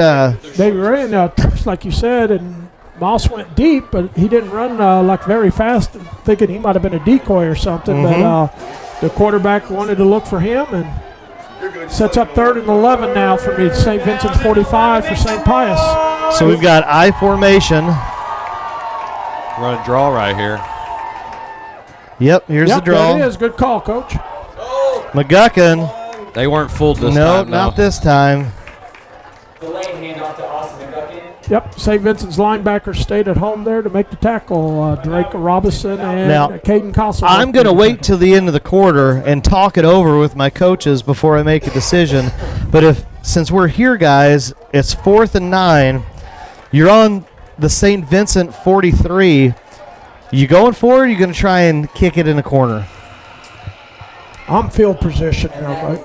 they ran trips, like you said, and Moss went deep, but he didn't run like very fast, thinking he might have been a decoy or something. Mm-hmm. But the quarterback wanted to look for him, and sets up 3rd and 11 now for the St. Vincent's 45 for St. Pius. So we've got I formation. Run a draw right here. Yep, here's the draw. There it is. Good call, Coach. McGuckin. They weren't fooled this time. No, not this time. Yep, St. Vincent's linebacker stayed at home there to make the tackle. Drake Robinson and now, Caden Cossel. I'm going to wait till the end of the quarter and talk it over with my coaches before I make a decision. But since we're here, guys, it's 4th and 9. You're on the St. Vincent 43. You going for it, or are you going to try and kick it in the corner? I'm field position.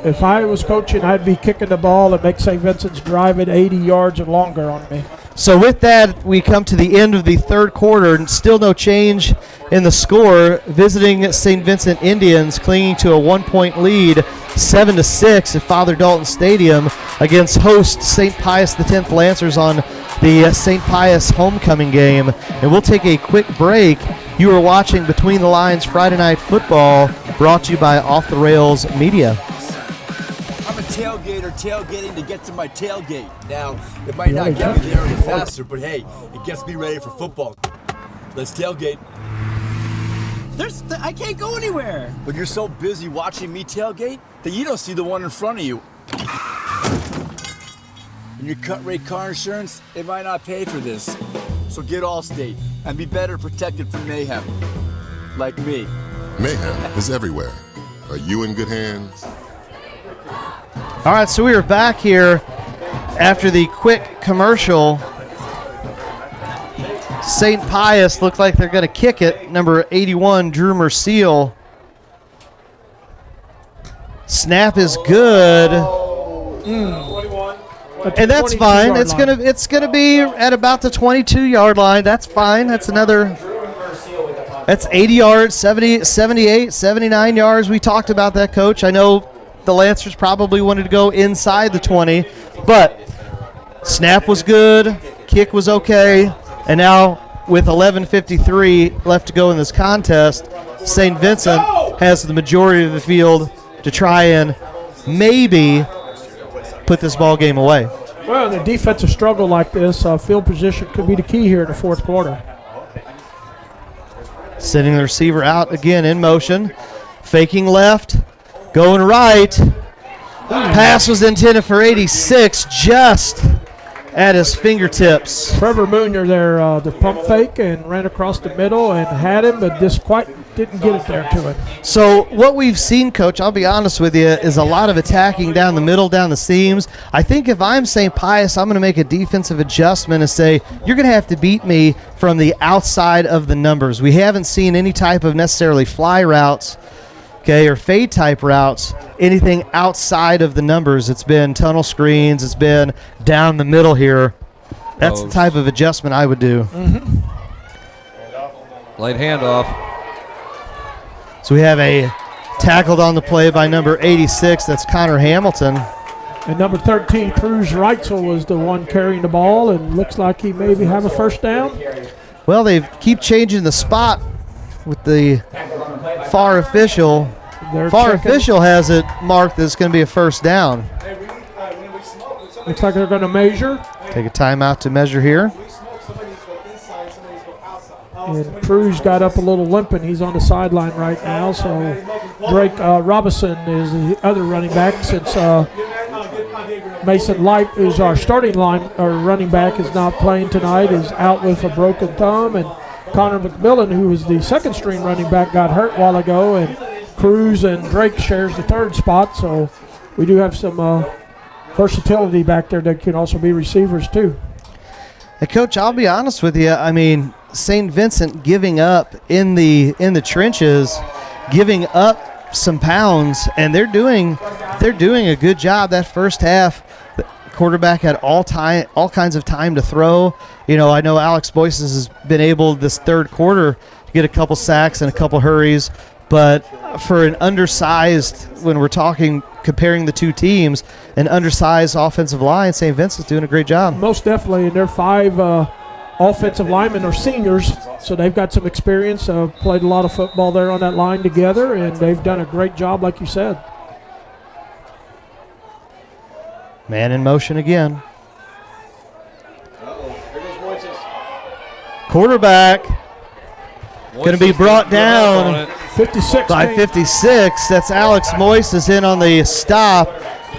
If I was coaching, I'd be kicking the ball and make St. Vincent's drive it 80 yards or longer on me. So with that, we come to the end of the third quarter, and still no change in the score. Visiting St. Vincent Indians clinging to a 1-point lead, 7-6 at Father Dalton Stadium against host St. Pius X Lancers on the St. Pius homecoming game. And we'll take a quick break. You are watching Between the Lines Friday Night Football, brought to you by Off the Rails Media. I'm a tailgater tailgating to get to my tailgate. Now, it might not get me there any faster, but hey, it gets me ready for football. Let's tailgate. I can't go anywhere. But you're so busy watching me tailgate that you don't see the one in front of you. And your cut rate car insurance, it might not pay for this. So get Allstate and be better protected from mayhem. Like me. Mayhem is everywhere. Are you in good hands? All right, so we are back here after the quick commercial. St. Pius look like they're going to kick it. Number 81, Drew Merciel. Snap is good. And that's fine. It's gonna be at about the 22-yard line. That's fine. That's 80 yards, 70, 78, 79 yards. We talked about that, Coach. I know the Lancers probably wanted to go inside the 20, but snap was good, kick was okay, and now with 11:53 left to go in this contest, St. Vincent has the majority of the field to try and maybe put this ball game away. Well, in a defensive struggle like this, field position could be the key here in the fourth quarter. Sending the receiver out again in motion. Faking left. Going right. Pass was intended for 86, just at his fingertips. Trevor Moonier there, the pump fake, and ran across the middle and had him, but just quite didn't get it there to him. So what we've seen, Coach, I'll be honest with you, is a lot of attacking down the middle, down the seams. I think if I'm St. Pius, I'm going to make a defensive adjustment and say, you're going to have to beat me from the outside of the numbers. We haven't seen any type of necessarily fly routes, okay, or fade type routes, anything outside of the numbers. It's been tunnel screens. It's been down the middle here. That's the type of adjustment I would do. Late handoff. So we have a tackled on the play by number 86. That's Connor Hamilton. And number 13, Cruz Reitzel, was the one carrying the ball, and looks like he maybe have a first down. Well, they keep changing the spot with the far official. Official has it marked that it's going to be a first down. Looks like they're going to measure. Take a timeout to measure here. And Cruz got up a little limping. He's on the sideline right now. So Drake Robinson is the other running back, since Mason Light, who's our starting running back, is not playing tonight, is out with a broken thumb. And Connor McMillan, who was the second string running back, got hurt a while ago. And Cruz and Drake shares the third spot. So we do have some versatility back there that can also be receivers too. Hey, Coach, I'll be honest with you. I mean, St. Vincent giving up in the trenches, giving up some pounds, and they're doing a good job that first half. The quarterback had all kinds of time to throw. You know, I know Alex Boyces has been able this third quarter to get a couple sacks and a couple hurries, but for an undersized, when we're talking comparing the two teams, an undersized offensive line, St. Vincent's doing a great job. Most definitely, and their 5 offensive linemen are seniors, so they've got some experience, played a lot of football there on that line together, and they've done a great job, like you said. Man in motion again. Quarterback going to be brought down 56 by 56. That's Alex Moises in on the stop.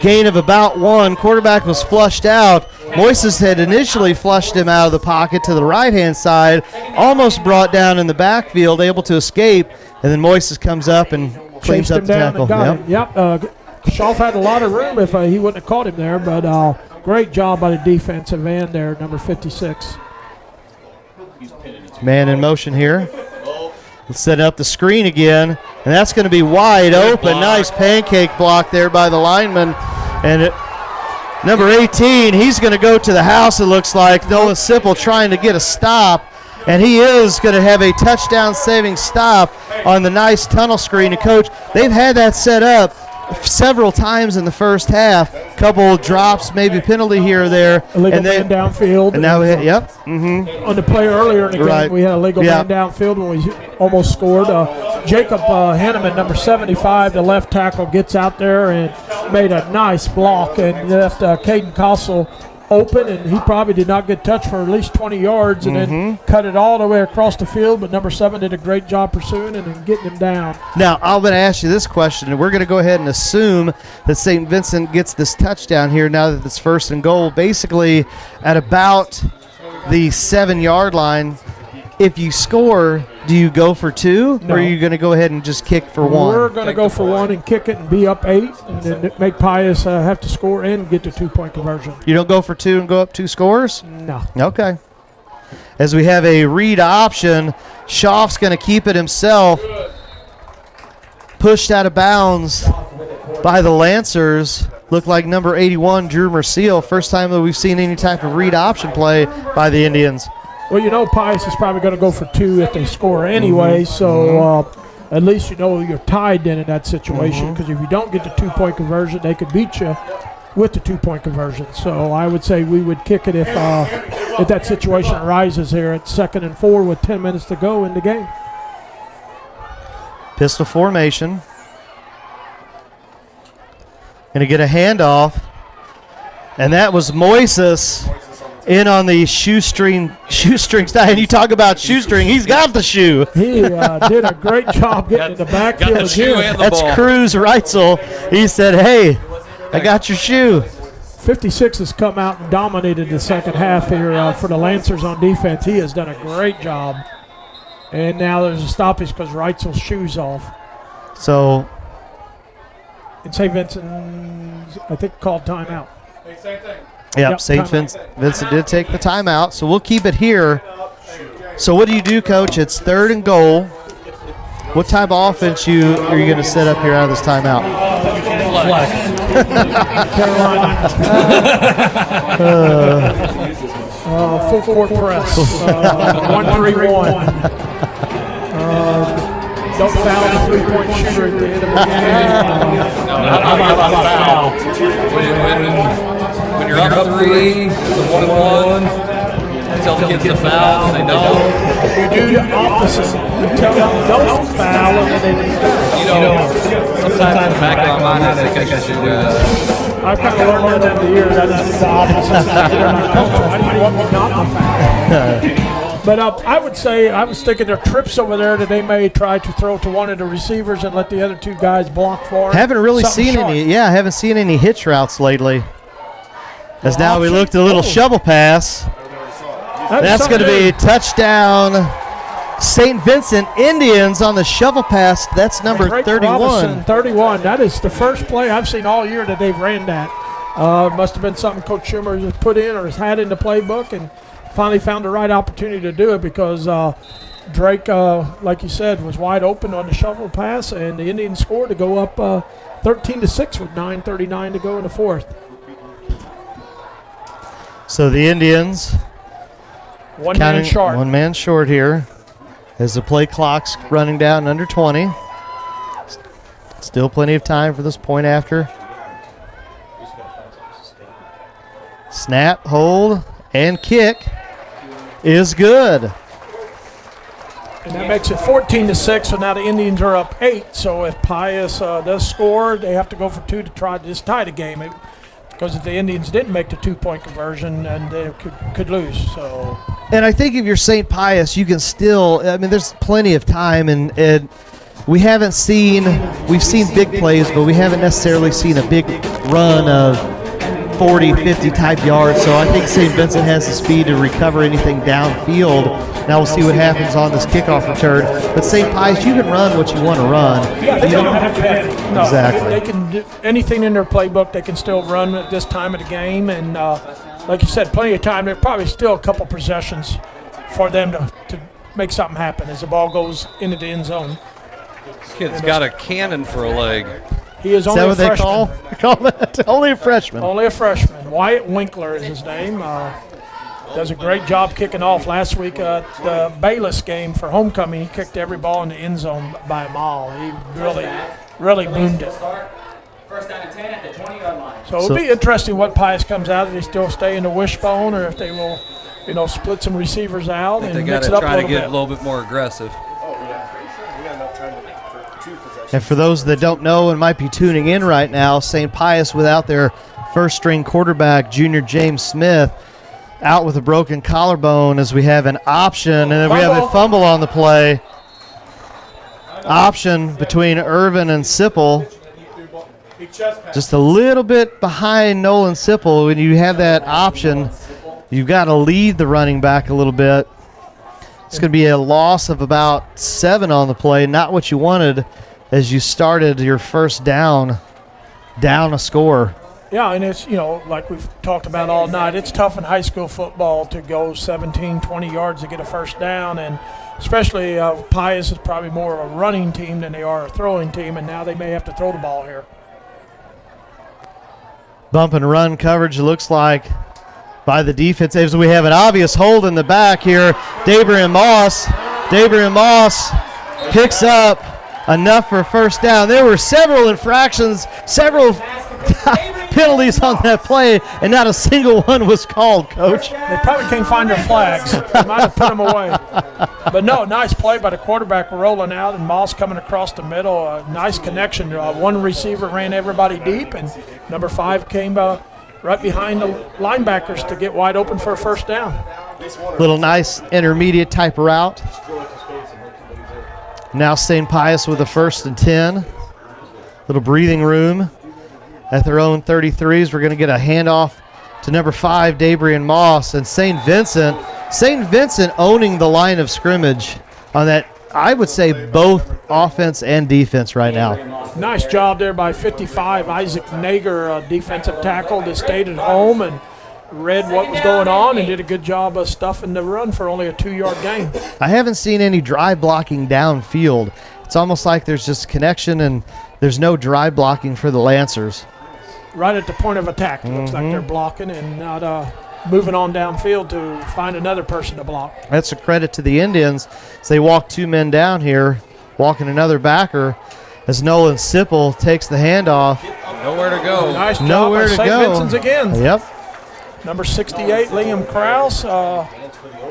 Gain of about 1. Quarterback was flushed out. Moises had initially flushed him out of the pocket to the right-hand side, almost brought down in the backfield, able to escape, and then Moises comes up and cleans up the tackle. Yep. Schauf had a lot of room if he wouldn't have caught him there, but great job by the defensive end there, number 56. Man in motion here. Let's set up the screen again, and that's going to be wide open. Nice pancake block there by the lineman. And number 18, he's going to go to the house, it looks like. Noah Sipple trying to get a stop, and he is going to have a touchdown-saving stop on the nice tunnel screen. And, Coach, they've had that set up several times in the first half. Couple drops, maybe penalty here or there. Illegal man downfield. And now we hit, On the play earlier in the game, we had a legal man downfield when we almost scored. Jacob Henneman, number 75, the left tackle, gets out there and made a nice block and left Caden Kossel open, and he probably did not get touched for at least 20 yards and then cut it all the way across the field, but number 7 did a great job pursuing and then getting him down. Now, I'm going to ask you this question, and we're going to go ahead and assume that St. Vincent gets this touchdown here now that it's 1st and goal, basically at about the 7-yard line. If you score, do you go for 2, or are you going to go ahead and just kick for 1? We're going to go for 1 and kick it and be up 8, and then make Pius have to score and get the 2-point conversion. You don't go for 2 and go up 2 scores? No. Okay. As we have a read option, Schauf's going to keep it himself. Pushed out of bounds by the Lancers. Looked like number 81, Drew Merciel. First time that we've seen any type of read option play by the Indians. Well, you know Pius is probably going to go for 2 if they score anyway, so at least you know you're tied then in that situation, because if you don't get the 2-point conversion, they could beat you with the 2-point conversion. So I would say we would kick it if that situation arises here at 2nd and 4 with 10 minutes to go in the game. Pistol formation. Going to get a handoff. And that was Moises in on the shoestring style. And you talk about shoestring, he's got the shoe. He did a great job getting in the backfield got the shoe again. and the That's ball. Cruz Reitzel. He said, hey, I got your shoe. 56 has come out and dominated the second half here for the Lancers on defense. He has done a great job. And now there's a stoppage because Reitzel's shoe's off. So, And St. Vincent, I think, called timeout. Same thing. yep, St. Vincent did take the timeout. So we'll keep it here. So what do you do, Coach? It's 3rd and goal. What type of offense are you going to set up here out of this timeout? Carolina. Full court press. 1-3-1. Don't foul the three-point shooter at the end of the game. When you're up 3, it's a 1-1. Tell the kids to foul, and they don't. You do the opposite. You tell them don't foul, and then they Sometimes in the back of my mind, I think I should do that. I've kind of learned that over the years. I just do the opposite. Why do you want me not to foul? But I would say, I was thinking there are trips over there that they may try to throw to one of the receivers and let the other two guys block for it. Haven't really Something seen short. any. Yeah, I haven't seen any hitch routes lately. As now we looked at a little shovel pass. That's going to be touchdown. St. Vincent Indians on the shovel pass. That's number Drake 31. Robinson, 31. That is the first play I've seen all year that they've ran that. Must have been something Coach Schumer has put in or has had in the playbook, and finally found the right opportunity to do it because Drake, like you said, was wide open on the shovel pass, and the Indians scored to go up 13-6 with 9:39 to go in the fourth. So the Indians One man short. One man short here as the play clock's running down under 20. Still plenty of time for this point after. Snap, hold, and kick is good. And that makes it 14-6, so now the Indians are up 8. So if Pius does score, they have to go for 2 to try to just tie the game. Because if the Indians didn't make the 2-point conversion, and they could lose. So. And I think if you're St. Pius, you can still, I mean, there's plenty of time, and we've seen big plays, but we haven't necessarily seen a big run of 40, 50 type yards. So I think St. Vincent has the speed to recover anything downfield. Now we'll see what happens on this kickoff return. But St. Pius, you can run what you want to run. Yeah, they don't have to panic. No, Exactly. They can do anything in their playbook. They can still run at this time of the game. And like you said, plenty of time. There's probably still a couple possessions for them to make something happen as the ball goes into the end zone. This kid's got a cannon for a leg. He is Is only that a what they freshman. call that? Only a freshman. Only a freshman. Wyatt Winkler is his name. Does a great job kicking off. Last week at the Bayless game for homecoming, he kicked every ball in the end zone by a mile. He really boomed it. First down and 10 at the 20-yard line. So it'll be interesting what Pius comes out. If they still stay in the wishbone or if they will, split some receivers out I and think they got mix to it up try a to little get bit. a little bit more aggressive. Oh, yeah. We got enough time for 2 possessions. And for those that don't know and might be tuning in right now, St. Pius without their first-string quarterback, junior James Smith, out with a broken collarbone as we have an option, and then we have a fumble on the play. Option between Irvin and Sipple. Just a little bit behind Nolan Sipple. When you have that option, you've got to lead the running back a little bit. It's going to be a loss of about 7 on the play, not what you wanted as you started your first down a score. Yeah, and it's, like we've talked about all night, it's tough in high school football to go 17, 20 yards to get a first down, and especially Pius is probably more of a running team than they are a throwing team, and now they may have to throw the ball here. Bump and run coverage looks like by the defense. As we have an obvious hold in the back here. Dabrian Moss picks up enough for a first down. There were several infractions, several penalties on that play, and not a single one was called, Coach. They probably can't find their flags. They might have put them away. But no, nice play by the quarterback rolling out and Moss coming across the middle. Nice connection. One receiver ran everybody deep, and number 5 came right behind the linebackers to get wide open for a first down. Little nice intermediate type route. Now St. Pius with a 1st and 10. Little breathing room at their own 33s. We're going to get a handoff to number 5, Dabrian Moss, and St. Vincent. St. Vincent owning the line of scrimmage on that, I would say, both offense and defense right now. Nice job there by 55, Isaac Nager, defensive tackle that stayed at home and read what was going on and did a good job of stuffing the run for only a 2-yard gain. I haven't seen any dry blocking downfield. It's almost like there's just connection and there's no dry blocking for the Lancers. Right at the point of attack, it looks like they're blocking and not moving on downfield to find another person to block. That's a credit to the Indians as they walk 2 men down here, walking another backer as Nolan Sipple takes the handoff. Nowhere to go. Nice job Nowhere by to St. go. Vincent's again. Yep. Number 68, Liam Krause.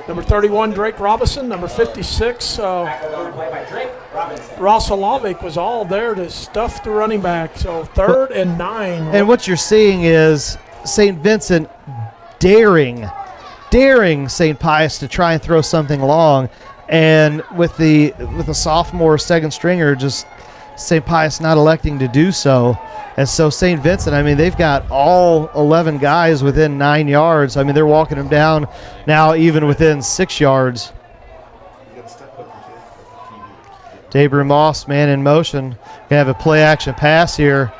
Number 31, Drake Robinson. Number 56, Ross Olavic was all there to stuff the running back. So 3rd and 9. And what you're seeing is St. Vincent daring St. Pius to try and throw something long. And with the sophomore second stringer, just St. Pius not electing to do so. And so St. Vincent, I mean, they've got all 11 guys within 9 yards. I mean, they're walking them down now even within 6 yards. Dabrian Moss, man in motion. Going to have a play-action pass here.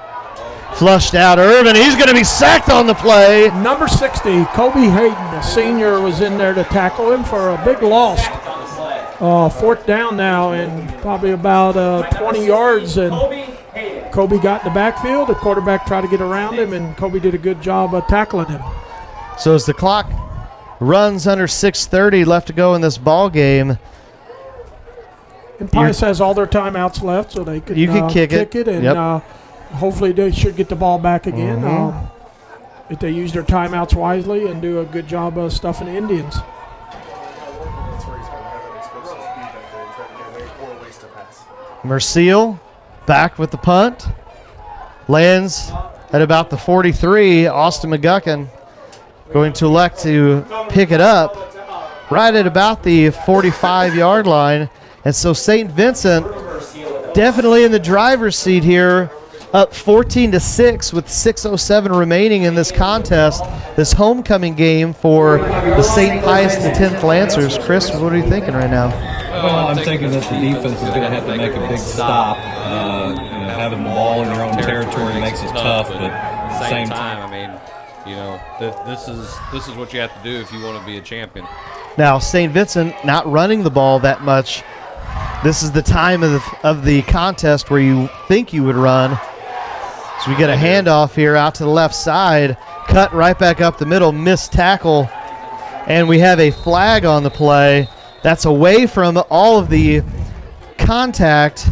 Flushed out Irvin. He's going to be sacked on the play. Number 60, Kobe Hayden, a senior, was in there to tackle him for a big loss. 4th down now and probably about 20 yards. And Kobe got in the backfield. The quarterback tried to get around him, and Kobe did a good job of tackling him. So as the clock runs under 6:30 left to go in this ball game, and Pius has all their timeouts left, so they could you can kick it, and hopefully they should get the ball back again if they use their timeouts wisely and do a good job of stuffing the Indians. Merciel back with the punt. Lands at about the 43. Austin McGuckin going to elect to pick it up right at about the 45-yard line. And so St. Vincent definitely in the driver's seat here, up 14-6 with 6:07 remaining in this contest, this homecoming game for the St. Pius X Lancers. Chris, what are you thinking right now? Well, I'm thinking that the defense is going to have to make a big stop. Having the ball in their own territory makes it tough, but at the same time, I mean, this is what you have to do if you want to be a champion. Now, St. Vincent not running the ball that much. This is the time of the contest where you think you would run. So we get a handoff here out to the left side, cut right back up the middle, missed tackle, and we have a flag on the play. That's away from all of the contact.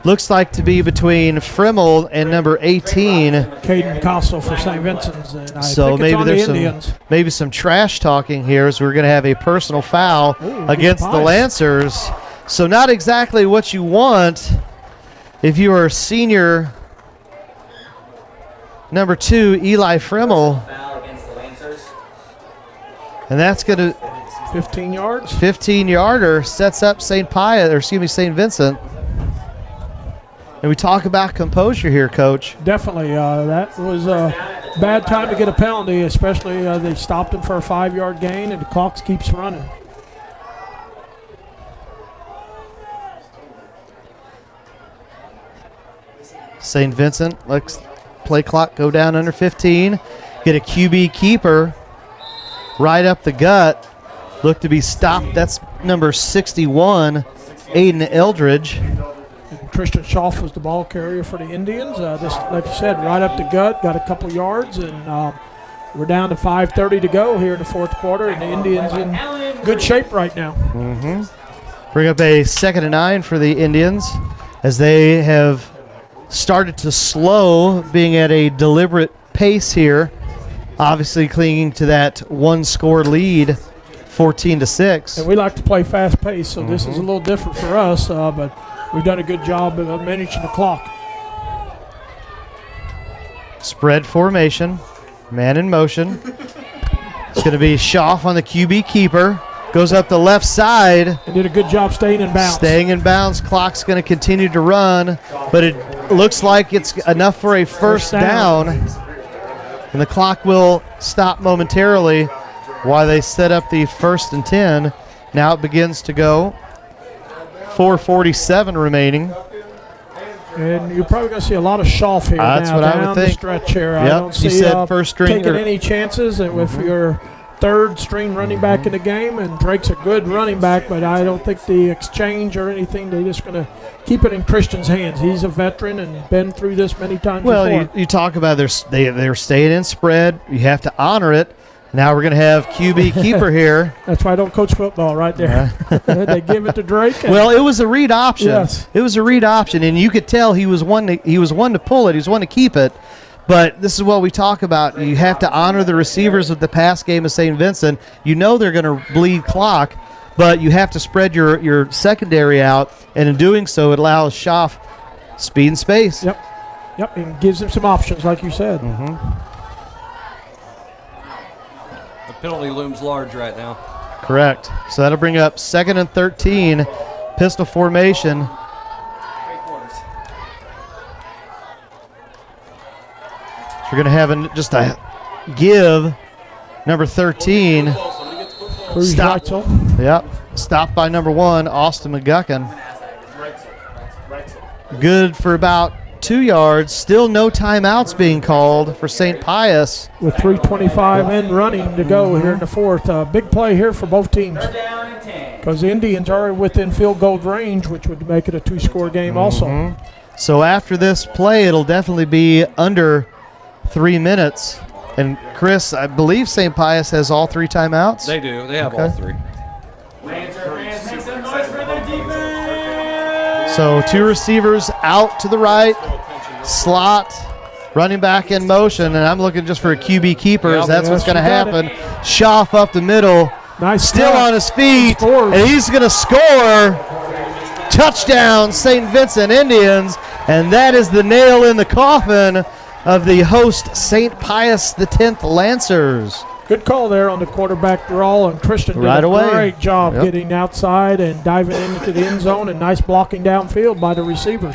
Looks like to be between Frimmel and number 18. Caden Castle for St. Vincent's. And I so think maybe it's on there's maybe some trash talking here as we're going to have a personal foul against the Lancers. So not exactly what you want if you are senior number 2, Eli Frimmel. And that's going to 15 yards. 15-yarder sets up St. Vincent. And we talk about composure here, Coach. Definitely. That was a bad time to get a penalty, especially they stopped him for a 5-yard gain, and the clock keeps running. St. Vincent lets play clock go down under 15. Get a QB keeper right up the gut. Look to be stopped. That's number 61, Aiden Eldridge. And Christian Schaff was the ball carrier for the Indians. Just like you said, right up the gut, got a couple yards, and we're down to 5:30 to go here in the fourth quarter, and the Indians in good shape right now. Bring up a 2nd and 9 for the Indians as they have started to slow, being at a deliberate pace here. Obviously clinging to that one-score lead, 14-6. And we like to play fast pace, so this is a little different for us, but we've done a good job of managing the clock. Spread formation. Man in motion. It's going to be Schaff on the QB keeper. Goes up the left side. And did a good job staying in bounds. Staying in bounds. Clock's going to continue to run, but it looks like it's enough for a first down. And the clock will stop momentarily while they set up the 1st and 10. Now it begins to go. 4:47 remaining. And you're probably going to see a lot of Schaff here That's now what I down would the think. stretch here. Yep, I don't he see said first string taking or- any chances and with your third string running back in the game, and Drake's a good running back, but I don't think the exchange or anything, they're just going to keep it in Christian's hands. He's a veteran and been through this many times Well, before. you talk about they're staying in spread. You have to honor it. Now we're going to have QB keeper here. That's why I don't coach football right there. They give it to Drake. and- Well, it was a read option. Yes. It was a read option, and you could tell he was one to pull it. He was one to keep it. But this is what we talk about. You have to honor the receivers of the pass game of St. Vincent. You know they're going to bleed clock, but you have to spread your secondary out, and in doing so, it allows Schaff speed and space. Yep, and gives him some options, like you said. The penalty looms large right now. Correct. So that'll bring up 2nd and 13, pistol formation. So we're going to have just a give, number 13. Cruz Stop. Reitzel. Yep. Stopped by number 1, Austin McGuckin. Good for about 2 yards. Still no timeouts being called for St. Pius. With 3:25 and running to go here in the 4th. Big play here for both teams. Because the Indians are within field goal range, which would make it a 2-score game also. So after this play, it'll definitely be under 3 minutes. And Chris, I believe St. Pius has all 3 timeouts. They do. They have Okay. all 3. So 2 receivers out to the right, slot, running back in motion, and I'm looking just for a QB keeper. Yep. That's what's Yes, going to you got happen. Schaff up the middle, Nice still start. on his feet, Scores. and he's going to score. Touchdown, St. Vincent Indians, and that is the nail in the coffin of the host, St. Pius X Lancers. Good call there on the quarterback draw, and Christian did Right a away. great job Yep. getting outside and diving into the end zone, and nice blocking downfield by the receivers.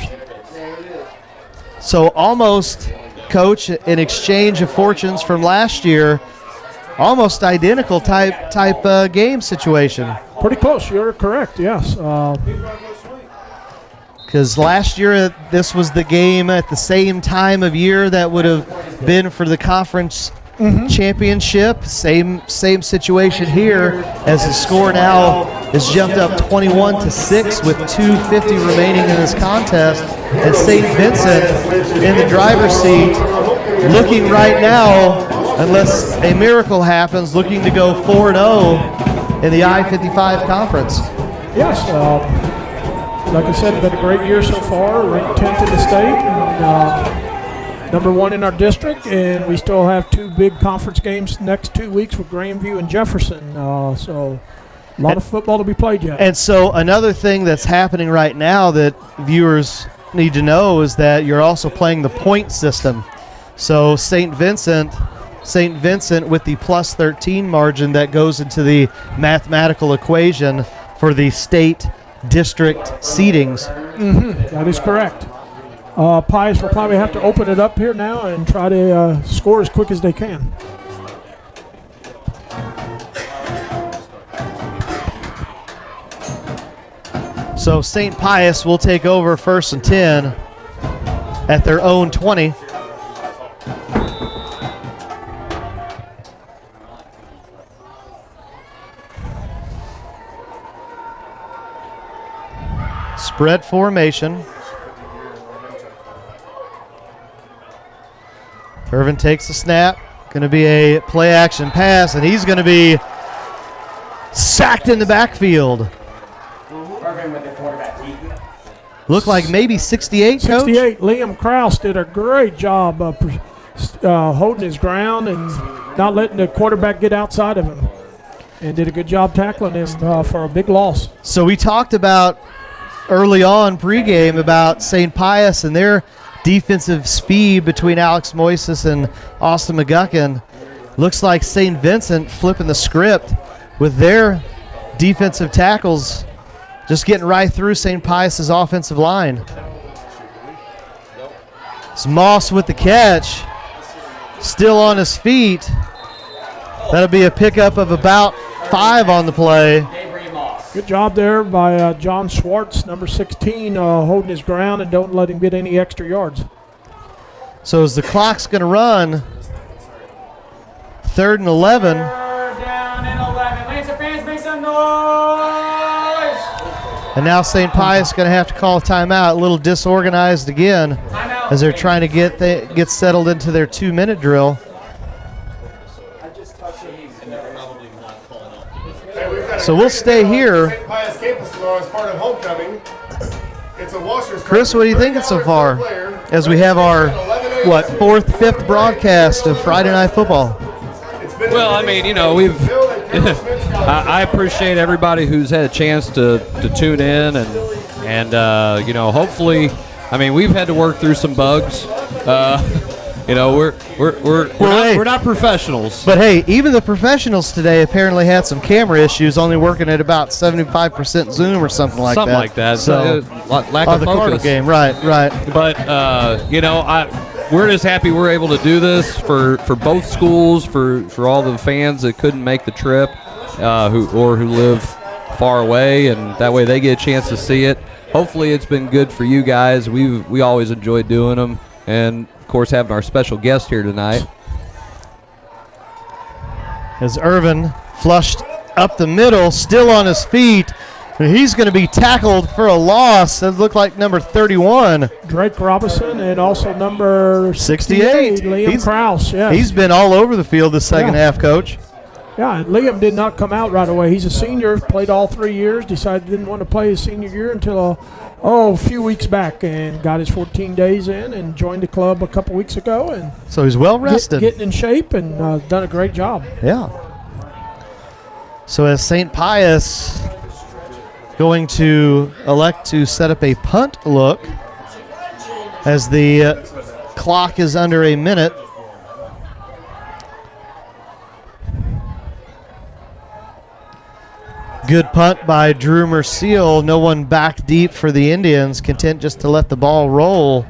So almost, Coach, an exchange of fortunes from last year, almost identical type game situation. Pretty close. You're correct. Yes. Because last year this was the game at the same time of year that would have been for the conference championship. Same situation here, as the score now is jumped up 21-6 with 2:50 remaining in this contest. And St. Vincent in the driver's seat, looking right now, unless a miracle happens, looking to go 4-0 in the I-55 conference. Yes. Like I said, been a great year so far. Ranked 10th in the state, and number 1 in our district. And we still have 2 big conference games next 2 weeks with Grandview and Jefferson. So a lot of football to be played yet. And so another thing that's happening right now that viewers need to know is that you're also playing the point system. So St. Vincent with the plus 13 margin that goes into the mathematical equation for the state district seedings. That is correct. Pius will probably have to open it up here now and try to score as quick as they can. So St. Pius will take over 1st and 10 at their own 20. Spread formation. Irvin takes the snap. Going to be a play action pass, and he's going to be sacked in the backfield. Irvin with the quarterback. Looked like maybe 68, Coach? 68. Liam Krause did a great job holding his ground and not letting the quarterback get outside of him. And did a good job tackling him for a big loss. So we talked about early on pregame about St. Pius and their defensive speed between Alex Moises and Austin McGuckin. Looks like St. Vincent flipping the script with their defensive tackles just getting right through St. Pius's offensive line. It's Moss with the catch, still on his feet. That'll be a pickup of about 5 on the play. Good job there by John Schwartz, number 16, holding his ground and don't let him get any extra yards. So as the clock's going to run, 3rd and 11. Third down and 11. Lancer fans, make some noise. And now St. Pius going to have to call a timeout. A little disorganized again as they're trying to get settled into their 2-minute drill. So we'll stay here. St. Pius campus tomorrow as part of homecoming. It's a Washers. Chris, what are you thinking so far as we have our, 4th, 5th broadcast of Friday Night Football? Well, I mean, I appreciate everybody who's had a chance to tune in and hopefully, I mean, we've had to work through some bugs. We're not professionals. But hey, even the professionals today apparently had some camera issues, only working at about 75% zoom or something like that. Something like that. So lack of the focus. Cardinal game, right. But we're just happy we're able to do this for both schools, for all the fans that couldn't make the trip, who live far away, and that way they get a chance to see it. Hopefully, it's been good for you guys. We always enjoy doing them, and of course having our special guest here tonight. As Irvin flushed up the middle, still on his feet. He's going to be tackled for a loss. That looked like number 31. Drake Robinson and also number 68. Liam Krause. Yes. He's been all over the field this second half, Coach. Yeah, and Liam did not come out right away. He's a senior, played all 3 years, decided he didn't want to play his senior year until a few weeks back, and got his 14 days in and joined the club a couple weeks ago. And so he's well rested. Getting in shape and done a great job. Yeah. So as St. Pius going to elect to set up a punt look as the clock is under a minute. Good punt by Drew Merciel. No one back deep for the Indians, content just to let the ball roll.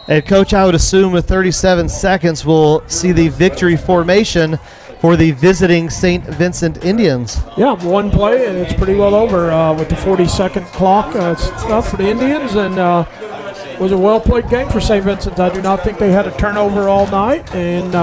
And Coach, I would assume with 37 seconds we'll see the victory formation for the visiting St. Vincent Indians. Yeah, one play, and it's pretty well over with the 40-second clock. It's tough for the Indians, and it was a well-played game for St. Vincent. I do not think they had a turnover all night, and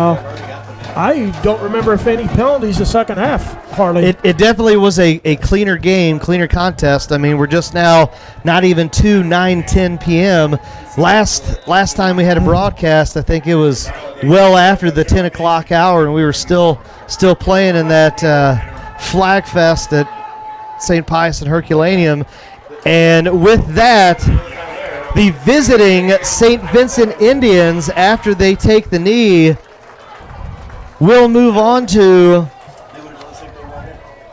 I don't remember if any penalties the second half, hardly. It definitely was a cleaner game, cleaner contest. I mean, we're just now not even 9:10 p.m. Last time we had a broadcast, I think it was well after the 10 o'clock hour, and we were still playing in that flag fest at St. Pius and Herculaneum. And with that, the visiting St. Vincent Indians, after they take the knee, will move on to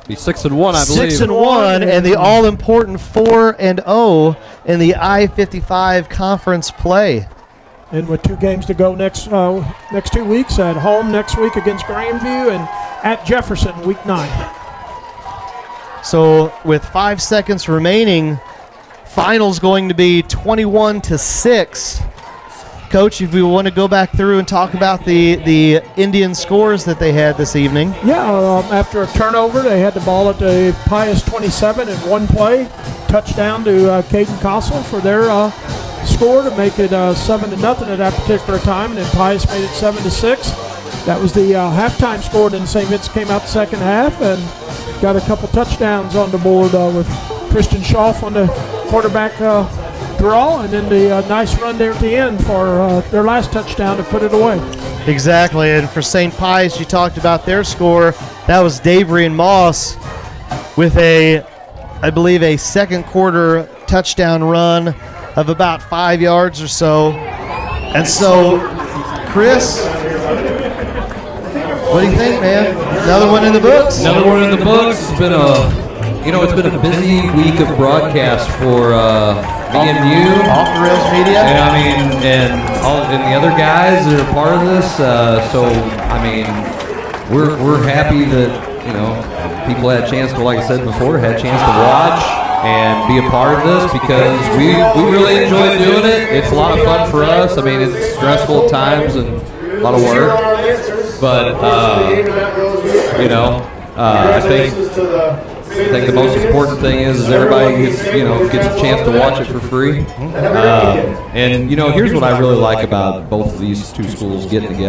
be 6-1, I believe. 6-1, and the all-important 4-0 in the I-55 conference play. And with 2 games to go next 2 weeks, at home next week against Grandview and at Jefferson week 9. So with 5 seconds remaining, finals going to be 21-6. Coach, if we want to go back through and talk about the Indian scores that they had this evening. Yeah, after a turnover, they had the ball at the Pius 27 in one play. Touchdown to Caden Kossel for their score to make it 7-0 at that particular time, and then Pius made it 7-6. That was the halftime score. Then St. Vincent came out the second half and got a couple touchdowns on the board with Christian Schaff on the quarterback draw, and then the nice run there at the end for their last touchdown to put it away. Exactly, and for St. Pius, you talked about their score. That was Dabrian Moss with I believe a second quarter touchdown run of about 5 yards or so. And so, Chris, what do you think, man? Another one in the books? Another one in the books. It's been a busy week of broadcast for me and you, Off the Rails Media. and I mean, and the other guys that are part of this. So I mean, we're happy that people had a chance to, like I said before, had a chance to watch and be a part of this, because we really enjoy doing it. It's a lot of fun for us. I mean, it's stressful at times and a lot of work, but I think the most important thing is everybody gets a chance to watch it for free. And here's what I really like about both of these two schools getting together.